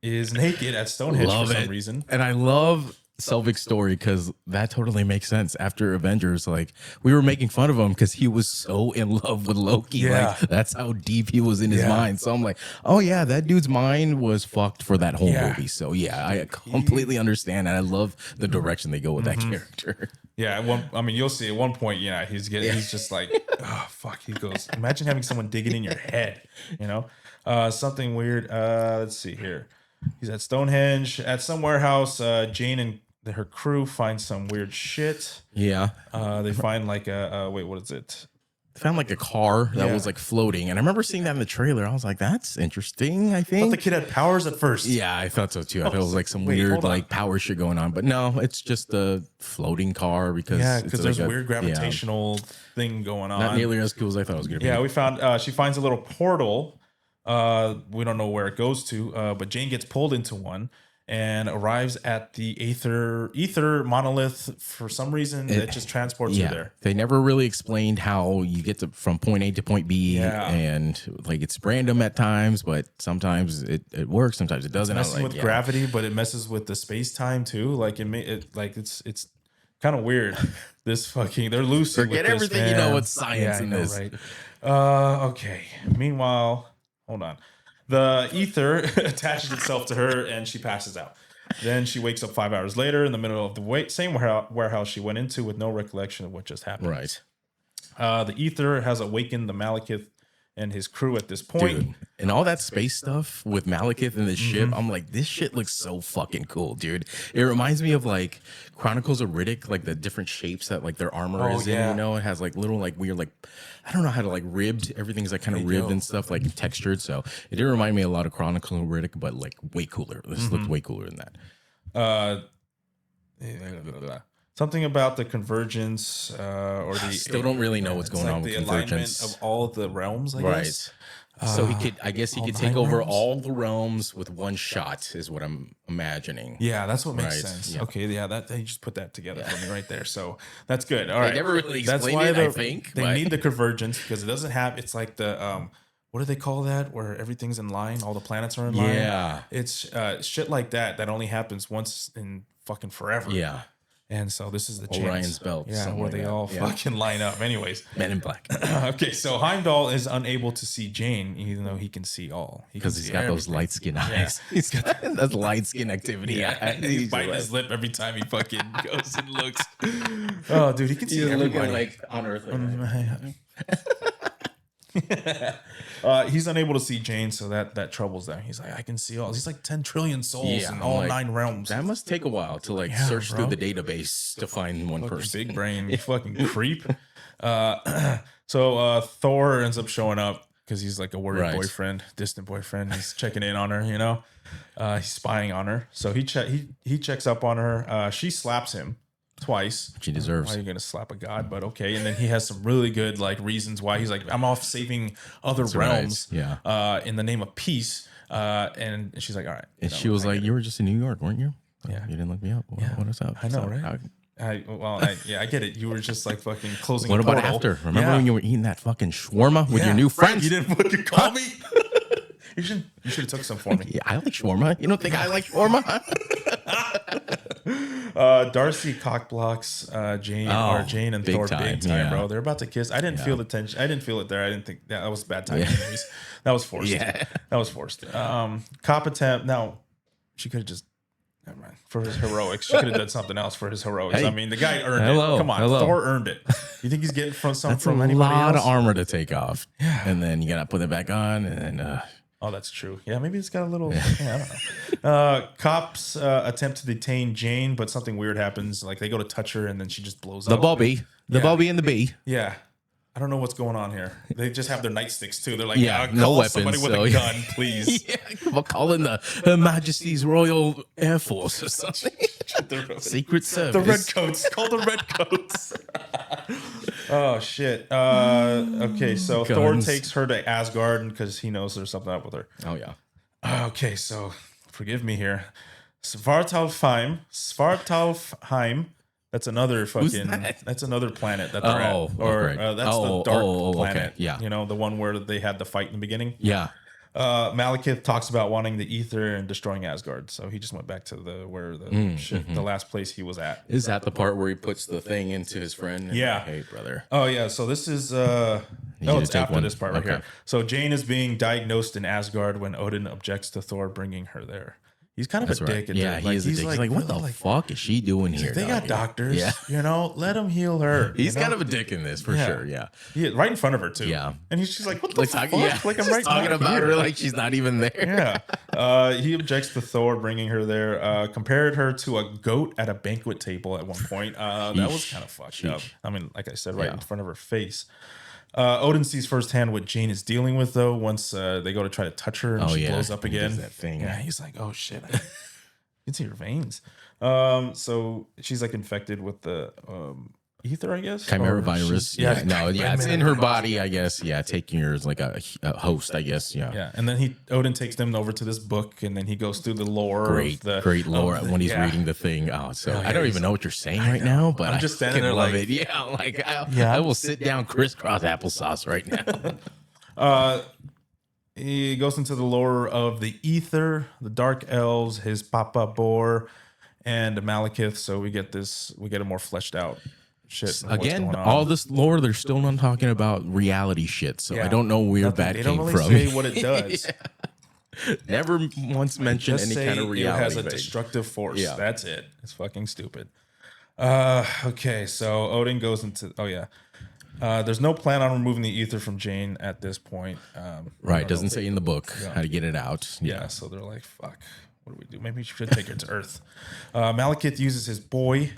is naked at Stonehenge for some reason. And I love Selvig's story because that totally makes sense. After Avengers, like we were making fun of him because he was so in love with Loki. Yeah. Like that's how deep he was in his mind. So I'm like, oh yeah, that dude's mind was fucked for that whole movie. So yeah, I completely understand, and I love the direction they go with that character. Yeah, you'll see at one point, he's just like, oh fuck. He goes, imagine having someone digging in your head, something weird. Let's see here. He's at Stonehenge at some warehouse. Jane and her crew find some weird shit. Yeah. They find like what is it? They found like a car that was like floating, and I remember seeing that in the trailer. I was like, "That's interesting." I think the kid had powers at first. Yeah, I thought so too. I thought it was like some weird like power shit going on, but no, it's just a floating car because there's a weird gravitational thing going on. Not nearly as cool as I thought it was going to be. Yeah, we found she finds a little portal. We don't know where it goes to, but Jane gets pulled into one and arrives at the ether monolith for some reason. That just transports her there. They never really explained how you get from point A to point B, and like it's random at times, but sometimes it works, sometimes it doesn't. It messes with gravity, but it messes with the space time too. Like it's kind of weird. This fucking they're loose. Forget everything man. You know what science in this. Right? Okay. Meanwhile, hold on. The ether attaches itself to her and she passes out. Then she wakes up 5 hours later in the middle of the same warehouse she went into with no recollection of what just happened. Right. The ether has awakened the Malekith and his crew at this point. Dude, and all that space stuff with Malekith and the ship, I'm like, this shit looks so fucking cool, dude. It reminds me of like Chronicles of Riddick, like the different shapes that like their armor is in, It has like little like weird like I don't know how to like ribbed. Everything's like kind of ribbed and stuff, like textured. So it did remind me a lot of Chronicles of Riddick, but like way cooler. This looked way cooler than that. something about the convergence or the Still don't really know what's going on with the alignment convergence. of all the realms, I guess. So he could, I guess, he all could 9 take over realms? all the realms with one shot, is what I'm imagining. Yeah, that's what makes Right, sense. yeah. Okay, yeah, that they just put that together for me right there. So that's good. All right, never really that's explained why it, I think, they but- need the convergence because it doesn't have. It's like the what do they call that? Where everything's in line, all the planets are in line. Yeah. It's shit like that that only happens once in fucking forever. Yeah. And so this is the chance. Orion's belt, Yeah, something where like they that. all Yeah. fucking line up. Anyways. Men in Black. Okay, so Heimdall is unable to see Jane, even though he can see all. Because he's got those light skin eyes. He's got that light skin activity. Yeah, he's He's biting like- his lip every time he fucking goes and looks. Oh, dude, he can see He's looking everybody. like on Earth. He's unable to see Jane, so that troubles them. He's like, I can see all. He's like 10 trillion souls Yeah, in I'm all like, 9 realms. That must take a while to like Yeah, search bro. through the database to find one Fucking person. big brain, you fucking creep. So Thor ends up showing up because he's like a worried Right. boyfriend, distant boyfriend. He's checking in on her, you know. He's spying on her. So he checks up on her. She slaps him twice. She deserves. Why are you gonna slap a god? But okay. And then he has some really good like reasons why he's like, I'm off saving other realms, right. Yeah. in the name of peace. And she's like, all right. And you know, she was I like, get it. "You were just in New York, weren't you? Yeah. You didn't look me up. What is up? I know, So, right? I get it. You were just like fucking closing. What a about portal. after? Remember Yeah. when you were eating that fucking shawarma with Yeah. your new friends? You didn't fucking call me. You should have took some for me. Yeah, I like shawarma. You don't think I like shawarma? Darcy cockblocks Jane Oh, or Jane and big Thor time, big time, yeah. bro. They're about to kiss. I didn't feel the tension. I didn't feel it there. I didn't think that was bad timing. Anyways. That was forced. Yeah. That was forced. Cop attempt. Now, she could have just. Never mind. For his heroics, she could have done something else for his heroics. Hey. I mean, the guy earned Hello, it. Come on, hello. Thor earned it. You think he's getting from That's from a anybody lot else? of armor to take off. Yeah. And then you gotta put it back on, and then Oh, that's true. Yeah, maybe it's got a little. Yeah, I don't know. Cops attempt to detain Jane, but something weird happens. Like they go to touch her, and then she just blows the up. Bobby, Yeah. Bobby and the bee. Yeah, I don't know what's going on here. They just have their nightsticks too. They're like, Yeah, yeah, no call weapons, somebody with so- a gun, please. Yeah, I'm calling the Her Majesty's Royal Air Force or something. Secret Service. The redcoats. Call the redcoats. Oh shit. Okay, so Thor Guns. takes her to Asgard because he knows there's something up with her. Oh yeah. Okay, so forgive me here. Svartalfheim. That's another fucking. that? That's another planet that they're Oh, at. Or okay. that's the dark okay. planet. Yeah. You know, the one where they had the fight in the beginning. Yeah. Malekith talks about wanting the ether and destroying Asgard, so he just went back to the where the shit, the last place he was at. Is that the part where he puts the thing into his friend? And, Yeah. Hey, brother. Oh yeah, so this is You no, it's just take after one. this part right Okay. here. So Jane is being diagnosed in Asgard when Odin objects to Thor bringing her there. He's kind of That's a right. dick. Yeah, he is a dick. He's like, what the fuck is she doing here? They got dog? doctors. Yeah. You know, let him heal her. He's you know? kind of a dick in this for Yeah. sure. Yeah. Yeah, right in front of her too. Yeah. And she's like, what the Like fuck? talking, yeah. Like I'm Just right talking not about here. her like she's not even there. Yeah. He objects to Thor bringing her there. Compared her to a goat at a banquet table at one point. That was kind of fucked up. I mean, like I said, right in front of her face. Odin sees firsthand what Jane is dealing with, though. Once they go to try to touch her, and she blows up He again. does that thing. Yeah, he's like, "Oh shit, you can see her veins." So she's like infected with the ether, I guess. Chimera Or virus. she's- Yeah. No. Yeah. It's in her chimera body, I guess. Yeah. Taking her as like a host, I guess. Yeah. Yeah, and then Odin takes them over to this book, and then he goes through the lore. Great, of the, great lore of the- when he's yeah. reading the thing. Oh, so Yeah, I don't he's even know what you're saying right now, but I'm just standing fucking there love like- it. Yeah, like Yeah. I will sit down crisscross applesauce right now. He goes into the lore of the ether, the dark elves, his Papa Bor, and Malekith. So we get a more fleshed out shit. of what's Again, going on. all this lore, they're still not talking about reality shit. So I Yeah. don't know where Nothing. that They came don't really from. say what it does. Never once mentioned Just any say kind of reality. it has a thing. destructive force. Yeah. That's it. It's fucking stupid. Okay, so Odin goes into. Oh yeah. There's no plan on removing the ether from Jane at this point. Right, doesn't say in the book how to get it out. Yeah, so they're like, fuck, what do we do? Maybe we should take her to Earth. Malekith uses his boy,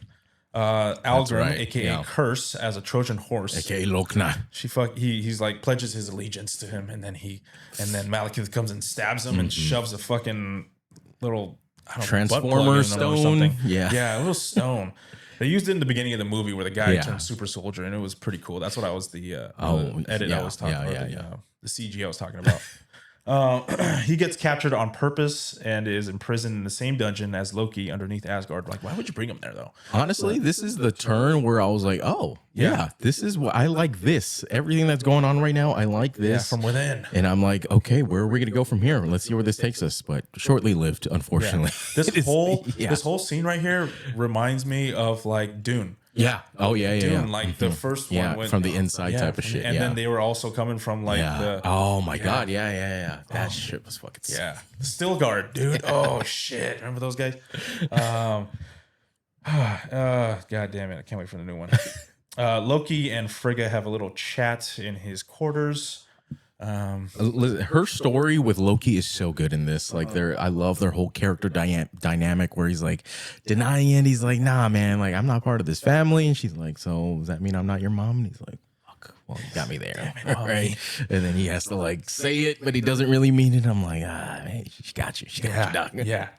Algrim, right, aka yeah. Curse, as a Trojan horse. Okay, Lokna. He's like pledges his allegiance to him, and then Malekith comes and stabs him and shoves a fucking little I don't know, butt plug Transformer in him or stone? something. Yeah. Yeah, a little stone. They used it in the beginning of the movie where the guy turned super soldier, and it was pretty cool. That's what I was the edit I was talking about, the CG I was talking about. He gets captured on purpose and is imprisoned in the same dungeon as Loki underneath Asgard. Like, why would you bring him there, though? Honestly, this is the turn where I was like, oh, yeah, this is what I like this. Everything that's going on right now, I like this. From within. And I'm like, okay, where are we going to go from here? Let's see where this takes us. But shortly lived, unfortunately. This whole scene right here reminds me of like Dune. Yeah. Oh, yeah. Dune, like the first one. Yeah, from the inside type of shit. And then they were also coming from like the... Oh, my God. Yeah. That shit was fucking sick. Yeah. Stilgard, dude. Oh, shit. Remember those guys? God damn it. I can't wait for the new one. Loki and Frigga have a little chat in his quarters. Her story with Loki is so good in this. Like, I love their whole character dynamic where he's like denying it. He's like, nah, man, like I'm not part of this family. And she's like, so does that mean I'm not your mom? And he's like, fuck, well, you got me there, right? And then he has to like say it, but he doesn't really mean it. I'm like, man, she got you. She got you, dog.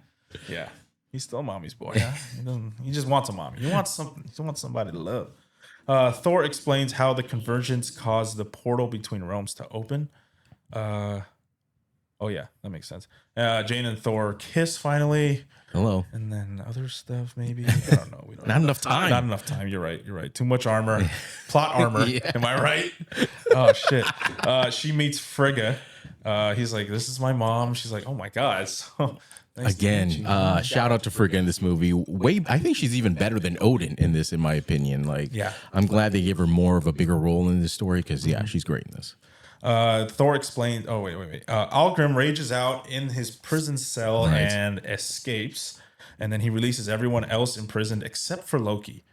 Yeah. He's still mommy's boy. Huh? He just wants a mommy. He wants somebody to love. Thor explains how the convergence caused the portal between realms to open. Oh yeah, that makes sense. Jane and Thor kiss finally. Hello. And then other stuff maybe. I don't know. We don't Not enough time. Not enough time. You're right. Too much armor. Plot armor. Am I right? Oh shit. She meets Frigga. He's like, this is my mom. She's like, oh my God. So nice again, shout out to Frigga in this movie. I think she's even better than Odin in this, in my opinion. Like, I'm glad they gave her more of a bigger role in this story because, she's great in this. Thor explained. Oh wait. Algrim rages out in his prison cell and escapes, and then he releases everyone else imprisoned except for Loki,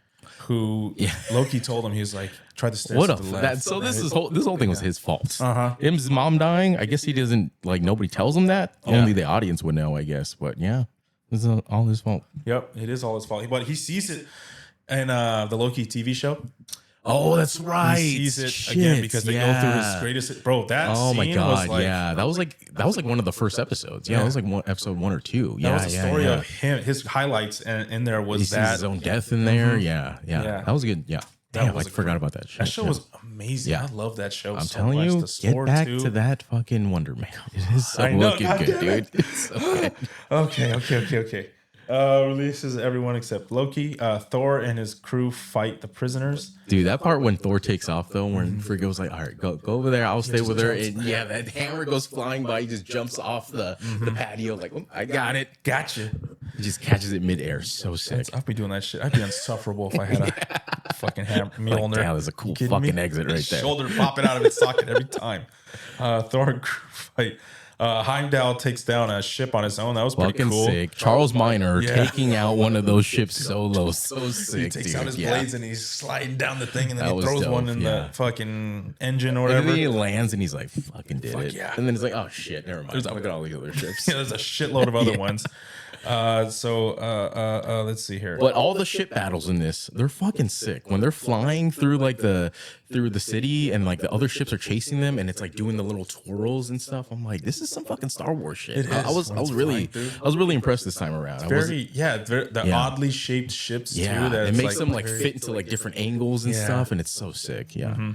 who Loki told him, he was like, try the stairs to the left. So this whole thing was his fault. His mom dying. I guess he doesn't like. Nobody tells him that. Only the audience would know, I guess. But yeah, this is all his fault. Yep, it is all his fault. But he sees it in the Loki TV show. Oh, that's right. He sees it again because they go through his greatest. Bro, that scene my God, was like, that was like one of the first episodes. Yeah, it was like episode 1 or 2. That was the story of him. His highlights and in there was that his own death in there. Yeah. That was good. Yeah. Damn, I forgot about that shit. That show was amazing. I love that show. I'm telling you, get back to that fucking Wonder Man. It is so looking good, dude. It's so good. Okay. Releases everyone except Loki. Thor and his crew fight the prisoners. Dude, that part when Thor takes off though, when Frigga was like, all right, go over there, I'll stay with her. And that hammer goes flying by, he just jumps off the patio, like, oh, I got it. Gotcha. He just catches it midair. So sick. I'd be doing that shit. I'd be insufferable if I had a fucking hammer. Like, damn, there's a cool fucking exit right there. Shoulder popping out of its socket every time. Thor and crew fight. Heimdall takes down a ship on his own. That was pretty cool. Sick. Charles Minor taking out one of those ships solo. So sick. He takes out his blades and he's sliding down the thing, and then he throws one in the fucking engine or whatever. And then he lands and he's like, fucking did it. Yeah. And then it's like, oh shit, never mind. Look at all these other ships. There's a shitload of other ones. Let's see here. But all the ship battles in this, they're fucking sick. When they're flying through like the city and like the other ships are chasing them and it's like doing the little twirls and stuff. I'm like, this is some fucking Star Wars shit. It is. I was really impressed this time around. The oddly shaped ships too. That it makes them like fit into like different angles and stuff, and it's so sick. Yeah.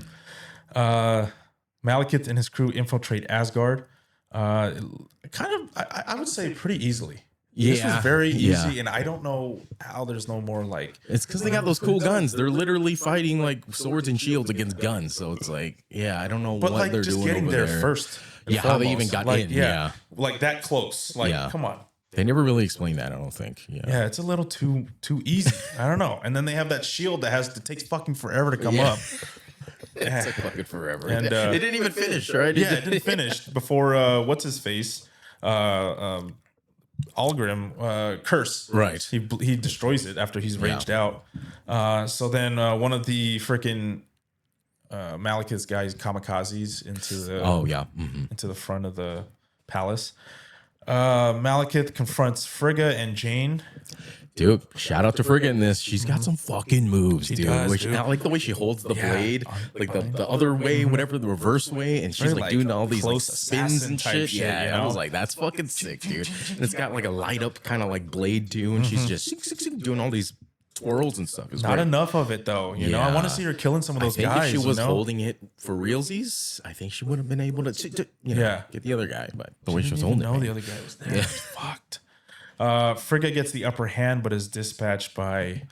Malekith and his crew infiltrate Asgard. I would say pretty easily. This was very easy, and I don't know how there's no more like... It's because they got those cool guns. They're literally fighting like swords and shields against guns. So it's like, I don't know what they're doing getting over there there. First. How they even got in. Like that close. Like, come on. They never really explained that, I don't think. Yeah, it's a little too easy. I don't know. And then they have that shield that takes fucking forever to come up. It's like fucking forever. And it didn't even finish, right? It didn't finish before, what's his face? Algrim curse. Right. He destroys it after he's raged out. So then one of the freaking Malekith's guys kamikazes into the into the front of the palace. Malekith confronts Frigga and Jane. Dude, shout out to Frigga in this. She's got some fucking moves, dude. I like the way she holds the blade, like the other way, whatever, the reverse way, and she's like doing all these like spins and shit. Yeah, and I was like, that's fucking sick, dude. And it's got like a light up kind of like blade too, and she's just doing all these twirls and stuff. It's Not great. enough of it though. You know, I want to Yeah. see her killing some of those I think guys. if she was you know? holding it for realsies, I think she would have been able to Yeah. get the other guy. But the way she Didn't was even holding it, know the man. other guy was there. It's fucked. Frigga gets the upper hand, but is dispatched by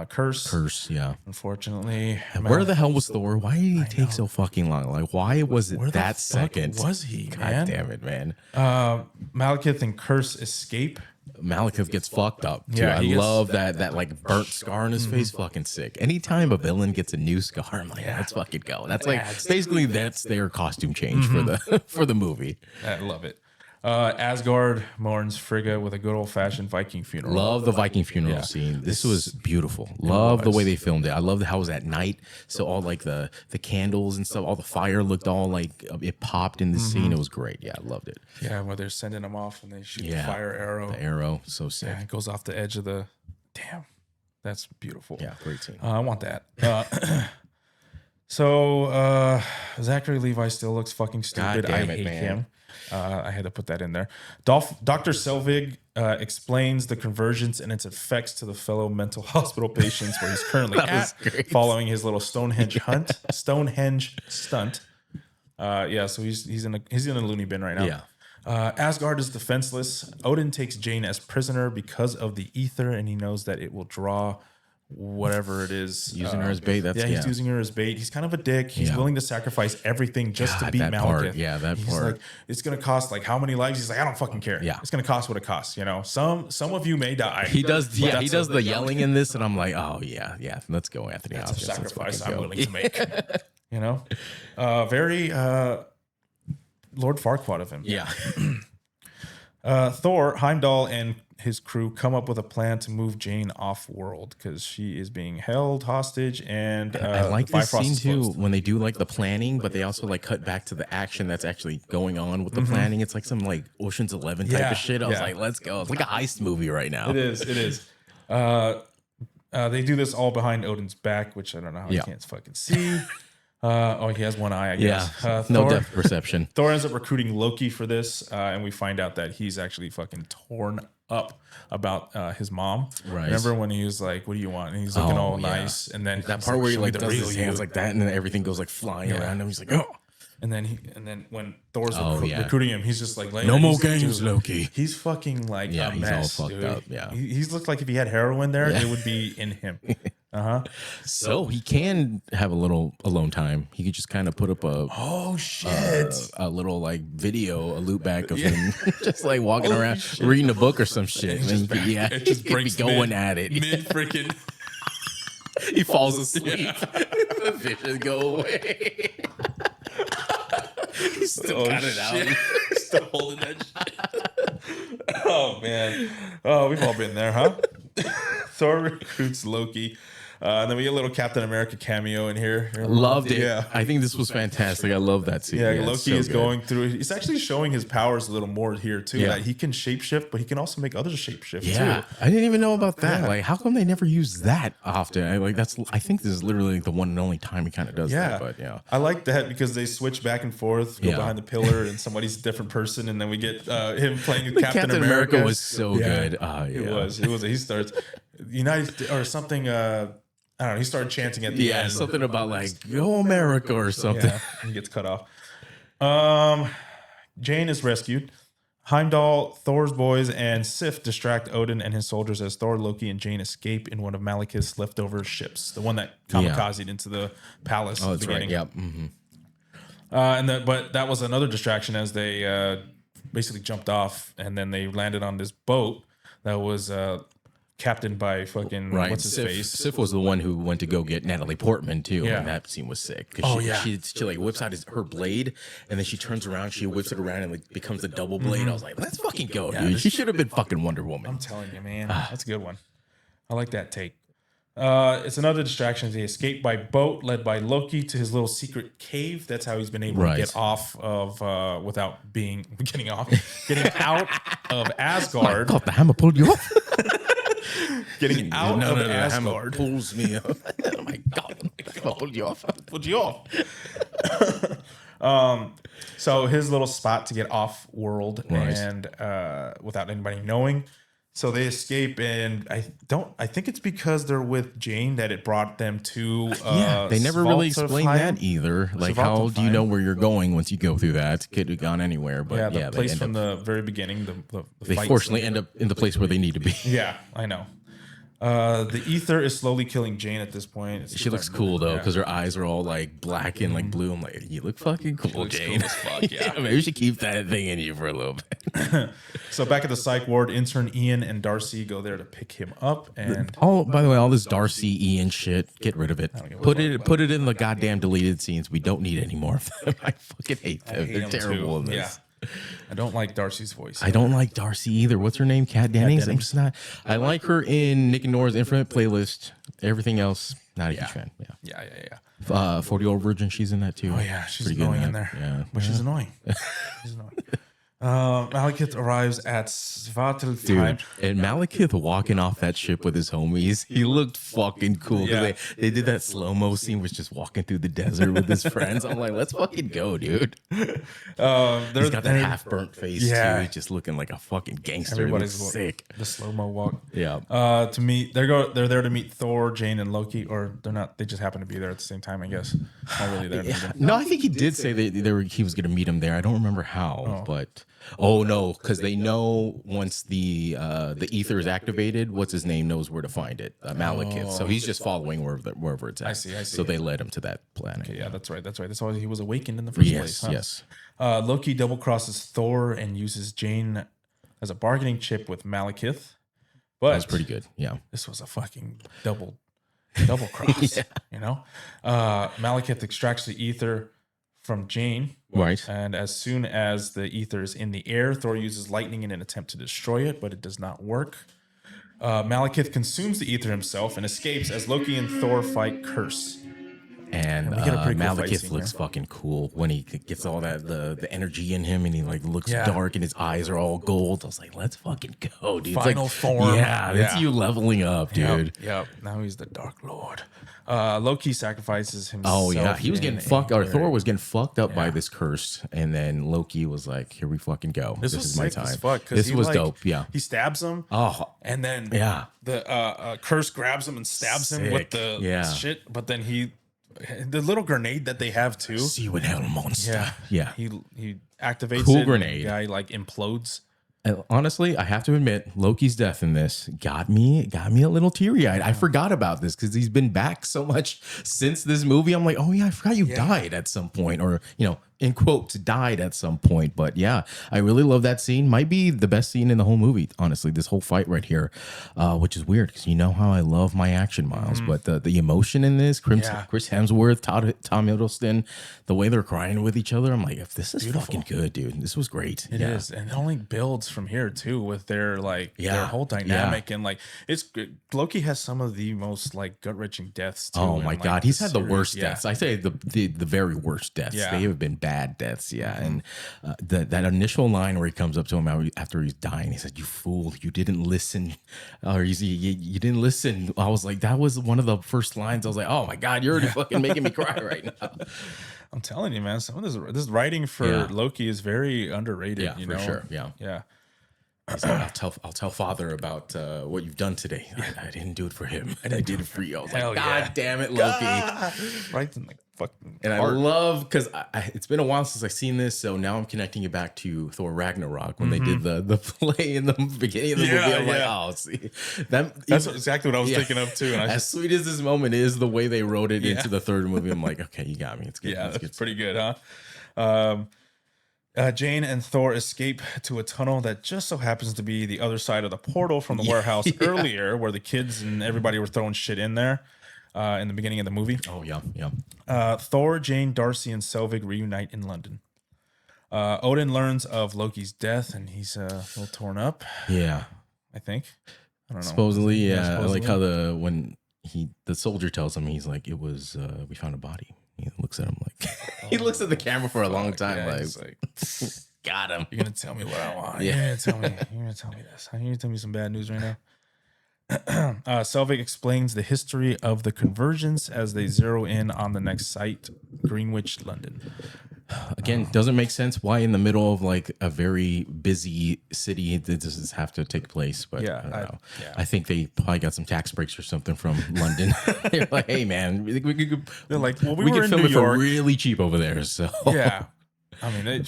Curse. Yeah. Unfortunately, Where the hell was Thor? Why did he take so fucking long? Like, why was it Where the that fuck second? was he? God Man? damn it, man. Malekith and Curse escape. Malekith gets fucked up. Too. Yeah, I he gets- love that like burnt scar on his face. Fucking sick. Anytime a villain gets a new scar, I'm like, let's fucking go. That's like basically that's their costume change for the for the movie. I love it. Asgard mourns Frigga with a good old fashioned Viking funeral. Love the Viking funeral scene. This was beautiful. Love the way they filmed it. I love how it was at night. So all like the candles and stuff, all the fire looked all like it popped in the scene. It was great. Yeah, I loved it. Yeah, where they're sending them off and they shoot the Yeah. fire arrow. The arrow, so sick. Yeah, it goes off the edge of the. Damn, that's beautiful. Yeah, great scene. I want that. So Zachary Levi still looks fucking stupid. God damn I it, hate man. him. I had to put that in there. Dr. Selvig explains the convergence and its effects to the fellow mental hospital patients where he's currently at, following his little Stonehenge stunt. So he's in a loony bin right now. Yeah. Asgard is defenseless. Odin takes Jane as prisoner because of the ether, and he knows that it will draw whatever it is. Using her as bait. He's using her as bait. He's kind of a dick. He's willing to sacrifice everything just to beat that Malekith. part. Yeah, that He's part. like, it's gonna cost like how many lives? He's like, I don't fucking care. Yeah. It's gonna cost what it costs. You know, some of you may die. He does. But Yeah, he that's does the yelling in this, and I'm like, oh yeah. Let's go, Anthony. That's a Hopkins. Let's sacrifice fucking I'm go. willing to make. You know, very Lord Farquaad of him. Yeah. Thor, Heimdall, and his crew come up with a plan to move Jane off world because she is being held hostage. And I like the this Bifrost scene is too closed. when they do like the planning, but they also like cut back to the action that's actually going on with the planning. It's like some like Ocean's 11 type Yeah, of shit. I was yeah. like, let's go. It's like a heist movie right now. It is. They do this all behind Odin's back, which I don't know how he can't fucking see. He has one eye, I guess. Yeah. No depth perception. Thor ends up recruiting Loki for this, and we find out that he's actually fucking torn up about his mom. Right. Remember when he was like, "What do you want?" And he's looking all yeah. nice, and then That he's part where he "Show me like the does real his you." hands like that, and then everything goes like flying around him. He's like, oh. And then when Thor's yeah. recruiting him, he's just like, No more he's- games, dude, Loki. He's fucking like Yeah, a he's all mess, fucked dude. up, yeah. He's looked like if he had heroin there, it would be in him. So he can have a little alone time. He could just kind of put up Oh shit! a little like video, a loop back of him just like walking around reading a book or some shit. And then he could, it just he could be breaks going at it. Mid freaking. He falls asleep. The visions go away. He's still got it out. Still holding that shit. Oh man. Oh, we've all been there, huh? Thor recruits Loki. And then we get a little Captain America cameo in here. Loved it. Yeah. I think this was fantastic. I love that scene. Yeah, it's Loki so is good. going through. He's actually showing his powers a little more here too. Yeah. That he can shapeshift, but he can also make others shapeshift Yeah, too. I didn't even know about that. Yeah. Like, how come they never use that often? I think this is literally the one and only time he kind of does Yeah, that. But yeah, I like that because they switch back and forth, go Yeah. behind the pillar, and somebody's a different person, and then we get him playing Captain Captain America. America was so Yeah. good. It was. He starts United or something. I don't know. He started chanting at the Yeah, end. something about like "Go America" or something. Yeah, and he gets cut off. Jane is rescued. Heimdall, Thor's boys, and Sif distract Odin and his soldiers as Thor, Loki, and Jane escape in one of Malekith's leftover ships, the one that kamikazed into the palace. Oh, at the that's right. beginning. Yep. But that was another distraction as they basically jumped off and then they landed on this boat that was captained by fucking Right. what's his face. Sif was the one who went to go get Natalie Portman too. Yeah. And that scene was sick. Oh, she, yeah. she like whips out her blade, and then she turns around, she whips it around, and like becomes a double blade. I was like, let's fucking go, dude. She should have been fucking Wonder Woman. I'm telling you, man, that's a good one. I like that take. It's another distraction. They escape by boat, led by Loki to his little secret cave. That's how he's been able to get off of without getting out of Asgard. God, the hammer pulled you off. Getting out of The hammer Asgard. pulls me up. Oh my god, the hammer pulled you off. Pulled you off. So his little spot to get off world Right. and without anybody knowing. So they escape, and I think it's because they're with Jane that it brought them to. Yeah, they never really explained Svartalfheim. that either. Like, how do you know where you're going once you go through that? Could have gone anywhere, but the place from the very beginning. They fortunately end up in the place where they need to be. Yeah, I know. The ether is slowly killing Jane at this point. She looks cool though, because her eyes are all like black and like blue. I'm like, you look fucking cool, Jane. Cool as fuck, yeah. Maybe you should keep that thing in you for a little bit. So back at the psych ward, intern Ian and Darcy go there to pick him up. And by the way, all this Darcy Ian shit, get rid of it. Put it in the goddamn deleted scenes. We don't need any more of them. I fucking hate them. They're terrible in this. Yeah. I don't like Darcy's voice. I don't like Darcy either. What's her name? Kat Dennings? I'm just not. I like her in Nick and Nora's Infinite Playlist. Everything else, not a huge fan. Yeah. 40-Year-Old Virgin, she's in that too. Oh yeah, she's Pretty good annoying in there. Yeah. But she's annoying. She's annoying. Malekith arrives at Svartalfheim. Dude, and Malekith walking off that ship with his homies, he looked fucking cool. Yeah. They did that slow-mo scene, was just walking through the desert with his friends. I'm like, let's fucking go, dude. He's got that half-burnt face, too. He's just looking like a fucking gangster. Everybody's sick. The slow-mo walk. Yeah. To meet, they're there to meet Thor, Jane, and Loki, or they're not. They just happen to be there at the same time, I guess. Not really there. No, I think he did say that he was going to meet him there. I don't remember how, but... Oh no, because they know once the ether is activated, what's his name knows where to find it, Malekith. So he's just following wherever it's at. I see. So they led him to that planet. Okay, yeah, that's right. That's why he was awakened in the first place. Huh? Yes. Loki double crosses Thor and uses Jane as a bargaining chip with Malekith. But that was pretty good. Yeah, this was a fucking double cross. You know, Malekith extracts the ether from Jane. Right. And as soon as the ether is in the air, Thor uses lightning in an attempt to destroy it, but it does not work. Malekith consumes the ether himself and escapes as Loki and Thor fight Curse. And Malekith looks fucking cool when he gets all that the energy in him, and he like looks dark and his eyes are all gold. I was like, let's fucking go, dude. Final form. Yeah, that's you leveling up, dude. Yep. Now he's the Dark Lord. Loki sacrifices himself. Oh yeah, he was getting fucked. Or Thor was getting fucked up by this curse, and then Loki was like, "Here we fucking go. This is my time." This was dope. Yeah, he stabs him. Oh, and then the curse grabs him and stabs him with the shit. But then the little grenade that they have too. See you in hell, monster. Yeah. He activates cool it. Grenade. The guy like implodes. And honestly, I have to admit, Loki's death in this got me a little teary-eyed. I forgot about this because he's been back so much since this movie. I'm like, oh yeah, I forgot you died at some point, or in quotes, died at some point. But yeah, I really love that scene. Might be the best scene in the whole movie, honestly, this whole fight right here, which is weird because you know how I love my action, Miles. But the emotion in this, Chris Hemsworth, Tom Hiddleston, the way they're crying with each other, I'm like, if this is fucking good, dude. This was great. It is. And it only builds from here too with their their whole dynamic. And like Loki has some of the most like gut-wrenching deaths too. Oh my God. He's had the worst deaths. I say the very worst deaths. They have been bad deaths, and that initial line where he comes up to him after he's dying, he said, "You fool, you didn't listen," or you didn't listen. I was like, that was one of the first lines. I was like, oh my God, you're already fucking making me cry right now. I'm telling you, man, some of this writing for Loki is very underrated. Yeah, for sure. Yeah. He's like, I'll tell Father about what you've done today. I didn't do it for him. I did it for you. I was like, God damn it, Loki. Right in the fucking and heart. I love, because it's been a while since I've seen this, so now I'm connecting it back to Thor Ragnarok when they did the play in the beginning of the movie. I'm like, oh, see. That's exactly what I was thinking of too. And as sweet as this moment is, the way they wrote it into the third movie, I'm like, okay, you got me. It's good. Yeah, it's pretty good, huh? Jane and Thor escape to a tunnel that just so happens to be the other side of the portal from the warehouse earlier, where the kids and everybody were throwing shit in there in the beginning of the movie. Oh, yeah. Thor, Jane, Darcy, and Selvig reunite in London. Odin learns of Loki's death, and he's a little torn up. Yeah. I think. I don't know. Supposedly, yeah. I like how the soldier tells him, he's like, it was, we found a body. He looks at him like he looks at the camera for a long time, like got him. You're gonna tell me what I want. Yeah. You're gonna tell me this. You're gonna tell me some bad news right Selvig explains the history of the convergence as they zero in on the next site, Greenwich, London. Again, doesn't make sense why in the middle of like a very busy city did this have to take place. But Yeah, I don't know. yeah. I think they probably got some tax breaks or something from London. They're like, hey man, They're like, well, we we were can in film New it York. for really cheap over there. So Yeah, I mean,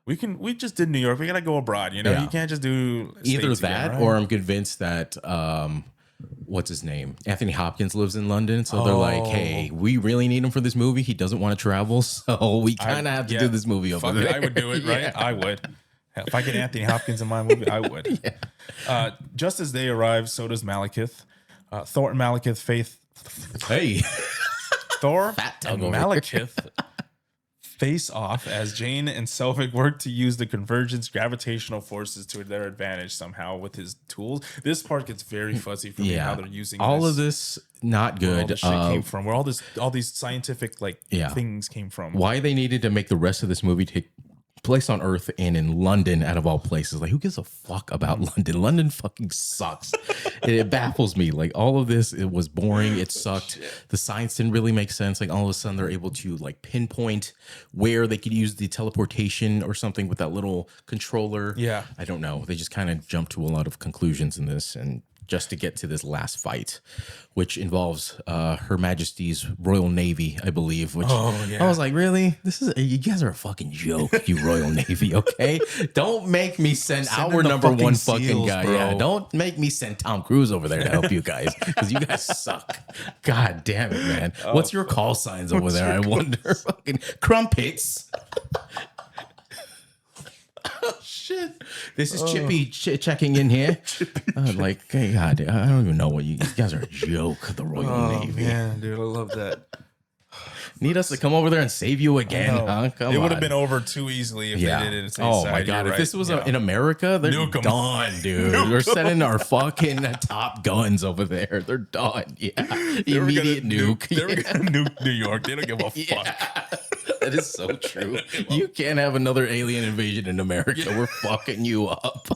we just did New York. We gotta go abroad. You know, Yeah. you can't just do either States that again, right? or I'm convinced that what's his name? Anthony Hopkins lives in London. So they're like, hey, we really need him for this movie. He doesn't want to travel. So we kind of have to do this movie over Fuck there. it, I would do it, right? Yeah. I would. If I get Anthony Hopkins in my movie, I would. Just as they arrive, so does Malekith. Thor and Malekith Hey. Thor Fat and tongue over here. Malekith face off as Jane and Selvig work to use the convergence gravitational forces to their advantage somehow with his tools. This part gets very fuzzy for me how they're using all of this not where all good. this shit came from, where all these scientific things came from. Why they needed to make the rest of this movie take place on Earth and in London out of all places. Like, who gives a fuck about London? London fucking sucks. It baffles me. Like, all of this, it was boring. It sucked. The science didn't really make sense. Like, all of a sudden they're able to like pinpoint where they could use the teleportation or something with that little controller. Yeah. I don't know. They just kind of jumped to a lot of conclusions in this, and just to get to this last fight, which involves Her Majesty's Royal Navy, I believe. Which I was like, really? You guys are a fucking joke, you Royal Navy. Okay, don't make me send our number one fucking SEALs, guy. bro. Yeah, don't make me send Tom Cruise over there to help you guys because you guys suck. God damn it, man. What's your call signs over there? I wonder. Fucking crumpets. Shit. This is Chippy checking in here. Like, hey, God, I don't even know what you guys are a joke, the Royal Navy. Man, dude, I love that. Need us to come over there and save you again, huh? Come It on. would have been over too easily if they did it. Oh my God. If this was in America, they're Nuke 'em. done, dude. We're sending our fucking top guns over there. They're done. Yeah. Immediate nuke. They were gonna nuke New York. They don't give a fuck. Yeah. That is so true. You can't have another alien invasion in America. We're fucking you up.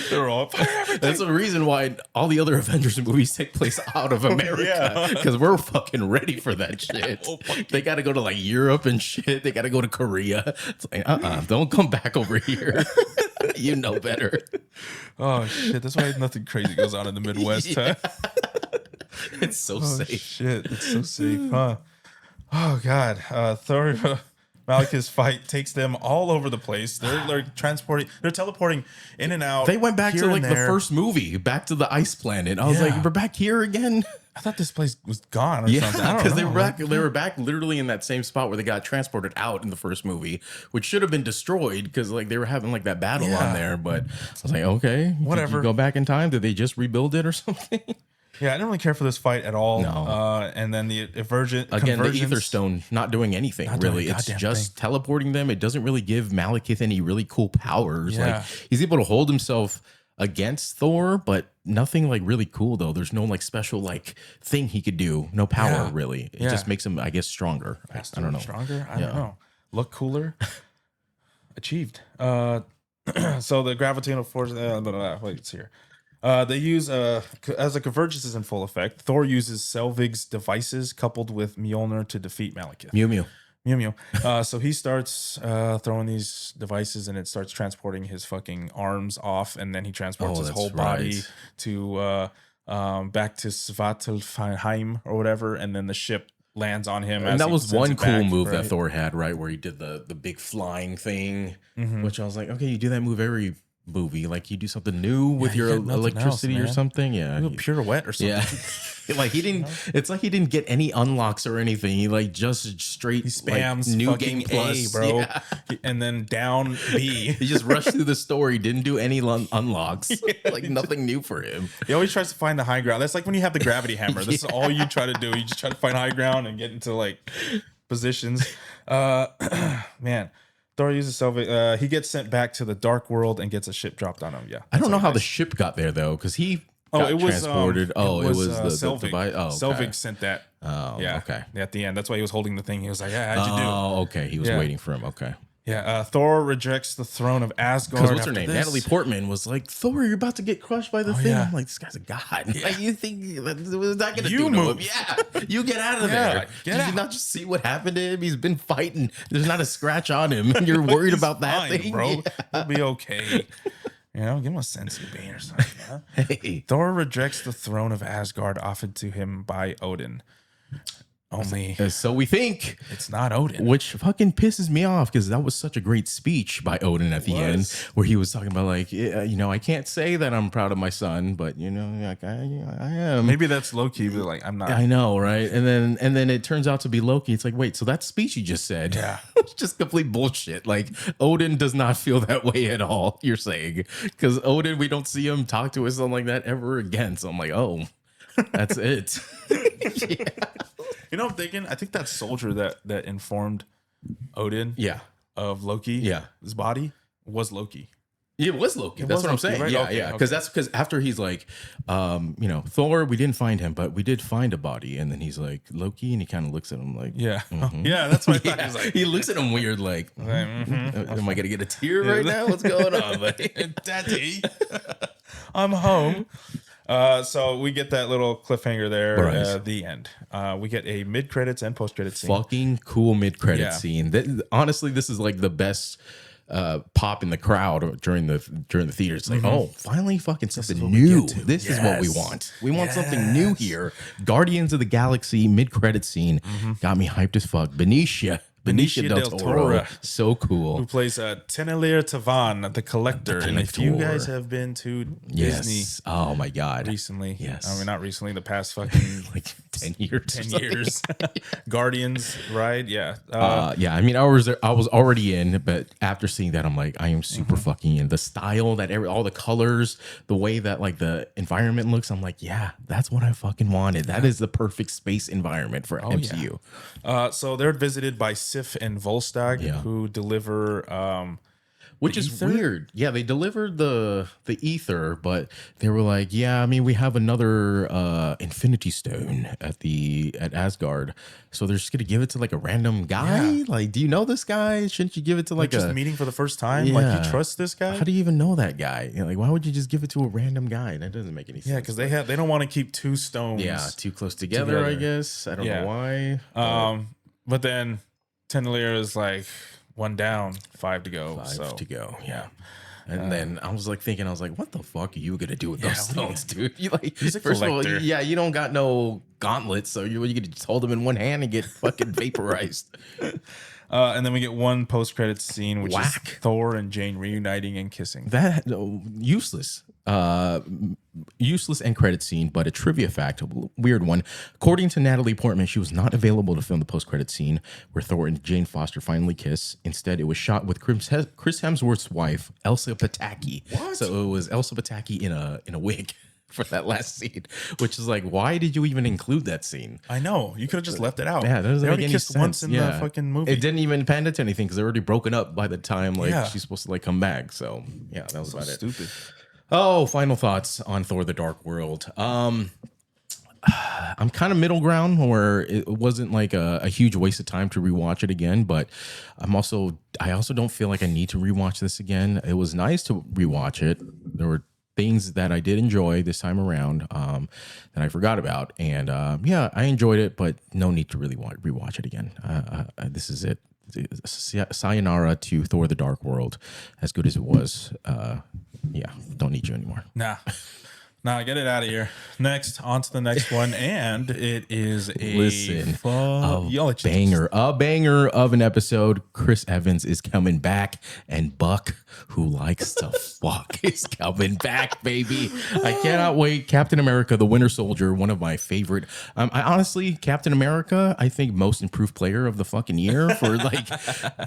They're all That's the reason why all the other Avengers movies take place out of America, because we're fucking ready for that shit. They got to go to like Europe and shit. They got to go to Korea. It's like, don't come back over here. You know better. Oh shit! That's why nothing crazy goes on in the Midwest. Huh? It's so safe. Shit, it's so safe, huh? Oh God, Thor, Malekith's fight takes them all over the place. They're teleporting in and out. They went back here to and like the there. first movie, back to the ice planet. I was Yeah. like, we're back here again. I thought this place was gone or Yeah, something. I don't because they know. were back. They were back literally in that same spot where they got transported out in the first movie, which should have been destroyed because like they were having like that battle on there. But I was like, okay, Whatever. Did you go back in time? Did they just rebuild it or something? Yeah, I didn't really care for this fight at all. No. And then the Again, the convergence- Ether Stone not doing anything Not doing really. a It's goddamn just teleporting them. It doesn't really give Malekith any really cool powers. Yeah. Like he's able to hold himself against Thor, but nothing like really cool though. There's no like special like thing he could do. No power Yeah. really. It Yeah. just makes him, I guess, stronger. I don't know. Stronger? I don't know. Look cooler. Achieved. So the gravitational force. Wait, it's here. They use as the convergence is in full effect. Thor uses Selvig's devices coupled with Mjolnir to defeat Malekith. Mew Mew. Mew Mew. So he starts throwing these devices, and it starts transporting his fucking arms off, and then he transports his that's whole body right. to back to Svartalfheim or whatever, and then the ship lands on him. And as that he was sends one it cool back, move right? that Thor had, right? Where he did the big flying thing, Mm-hmm. which I was like, okay, you do that move every movie. Like you do something new with you your got nothing electricity else, or man. something. Yeah. Do a pirouette or something. Yeah. Like he didn't, it's like he didn't get any unlocks or anything. He like just straight He spams like, new fucking game plus, A, bro, Yeah. and then down B. He just rushed through the story, didn't do any unlocks. Like nothing new for him. He always tries to find the high ground. That's like when you have the gravity hammer. This is all you try to do. You just try to find high ground and get into like positions. Man, Thor uses Selvig. He gets sent back to the dark world and gets a ship dropped on him. Yeah, I don't know how the ship got there though, because he got transported. it was the Selvig. device. Oh, okay. Selvig sent that. Oh, Yeah, okay. At the end, that's why he was holding the thing. He was like, "Yeah, how'd you do?" Oh, okay. He was Yeah. waiting for him. Okay. Yeah, Thor rejects the throne of Asgard. Because what's her after name? this. Natalie Portman was like, Thor, you're about to get crushed by the thing. yeah. I'm like, this guy's a god. Yeah. Like, you think what's that gonna You do to him? move. Yeah, you get out of Yeah, there. get Did out. you not just see what happened to him? He's been fighting. There's not a scratch on him. And you're worried about that Fine, thing, bro. Yeah. He'll be okay. You know, give him a sense of pain or something. Huh? Hey, Thor rejects the throne of Asgard offered to him by Odin. Only so we think. it's not Odin. Which fucking pisses me off because that was such a great speech by Odin at the end where he was talking about like, yeah, you know, I can't say that I'm proud of my son, but you know, like I am. Maybe that's Loki, but like I'm not. I know, right? And then it turns out to be Loki. It's like, wait, so that speech you just said, Yeah. it's just complete bullshit. Like Odin does not feel that way at all. You're saying because Odin, we don't see him talk to his son like that ever again. So I'm like, oh, that's it. Yeah. You know, I'm thinking. I think that soldier that informed Odin, Yeah. of Loki, Yeah. his body was Loki. It was Loki. That's was what I'm Loki, saying. right? Yeah, Okay, yeah. okay. Because that's because after he's like, you know, Thor, we didn't find him, but we did find a body. And then he's like, Loki, and he kind of looks at him like, Yeah, yeah. That's what I thought. yeah. He was like, He looks at him weird, like, mm-hmm. am I gonna get a tear right now? What's going on, buddy? Daddy, I'm home. So we get that little cliffhanger there. Right. The end. We get a mid credits and post credits scene. Fucking cool mid-credit Yeah. scene. Honestly, this is like the best pop in the crowd during the theater. It's like, oh, finally fucking something what we new. get to. This is what we Yes. want. We want something new here. Guardians of the Galaxy mid-credit scene got me hyped as fuck. Benicia del Toro. So cool. Who plays Tenelir Tavan, the Collector. And if you Collector. guys have been to Yes. Disney Oh my God. recently, Yes. I mean, not recently, the past fucking Like 10 years. 10 years. Guardians, right? Yeah. Yeah, I mean, I was already in, but after seeing that, I'm like, I am super fucking in. The style that all the colors, the way that like the environment looks, I'm like, yeah, that's what I fucking wanted. That is the perfect space environment for MCU. So they're visited by Sif and Volstagg, Yeah. who deliver Which is ether? weird. Yeah, they delivered the ether, but they were like, yeah, I mean, we have another Infinity Stone at Asgard, so they're just gonna give it to like a random guy. Yeah. Like, do you know this guy? Shouldn't you give it to like just a meeting for the first time. Like, Yeah. you trust this guy? How do you even know that guy? You know, like, why would you just give it to a random guy? That doesn't make any sense. Yeah, because they don't want to keep two stones. yeah, too close together, I Together. guess. I don't Yeah. know why. But then Tenelir is like 1 down, 5 to go. Five so to go. yeah. And then I was like thinking, I was like, what the fuck are you gonna do with those stones, dude? You like, He's a first of all, collector. yeah, you don't got no gauntlets, so you could just hold them in one hand and get fucking vaporized. And then we get one post-credits scene, which Whack. is Thor and Jane reuniting and kissing. That useless. Useless end credit scene, but a trivia fact, a weird one. According to Natalie Portman, she was not available to film the post credit scene where Thor and Jane Foster finally kiss. Instead, it was shot with Chris Hemsworth's wife, Elsa Pataki. What? So it was Elsa Pataki in a wig for that last scene, which is like, why did you even include that scene? I know. You could have just left it out. Yeah, that doesn't they make already any kissed sense. once in the fucking movie. It didn't even pan to anything because they're already broken up by the time like Yeah. she's supposed to like come back. So yeah, that was about it. Stupid. Oh, final thoughts on Thor: The Dark World. I'm kind of middle ground where it wasn't like a huge waste of time to rewatch it again, but I also don't feel like I need to rewatch this again. It was nice to rewatch it. There were things that I did enjoy this time around that I forgot about, and yeah, I enjoyed it, but no need to really rewatch it again. This is it. Sayonara to Thor: The Dark World. As good as it was, yeah, don't need you anymore. Nah, get it out of here. Next, on to the next one, and it is a Listen, banger. A banger of an episode. Chris Evans is coming back, and Buck, who likes to fuck, is coming back, baby. I cannot wait. Captain America, the Winter Soldier, one of my favorite. I honestly, Captain America, I think most improved player of the fucking year for like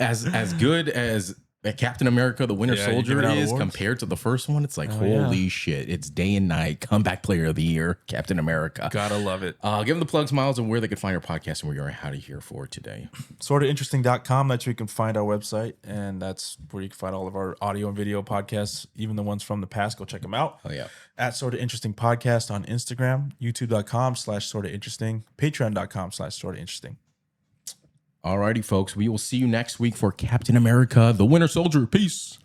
as good as Captain America, the Winter Yeah, you Soldier giving out is awards? compared to the first one. It's like, yeah. holy shit. It's day and night. Comeback player of the year, Captain America. Gotta love it. Give them the plugs, Myles, and where they can find our podcast and where you are and how to hear for today. SortaInteresting.com. That's where you can find our website, and that's where you can find all of our audio and video podcasts, even the ones from the past. Go check them out. Oh, yeah. At Sorta Interesting Podcast on Instagram, youtube.com/Sorta Interesting, patreon.com/Sorta Interesting. Alrighty, folks. We will see you next week for Captain America, the Winter Soldier. Peace.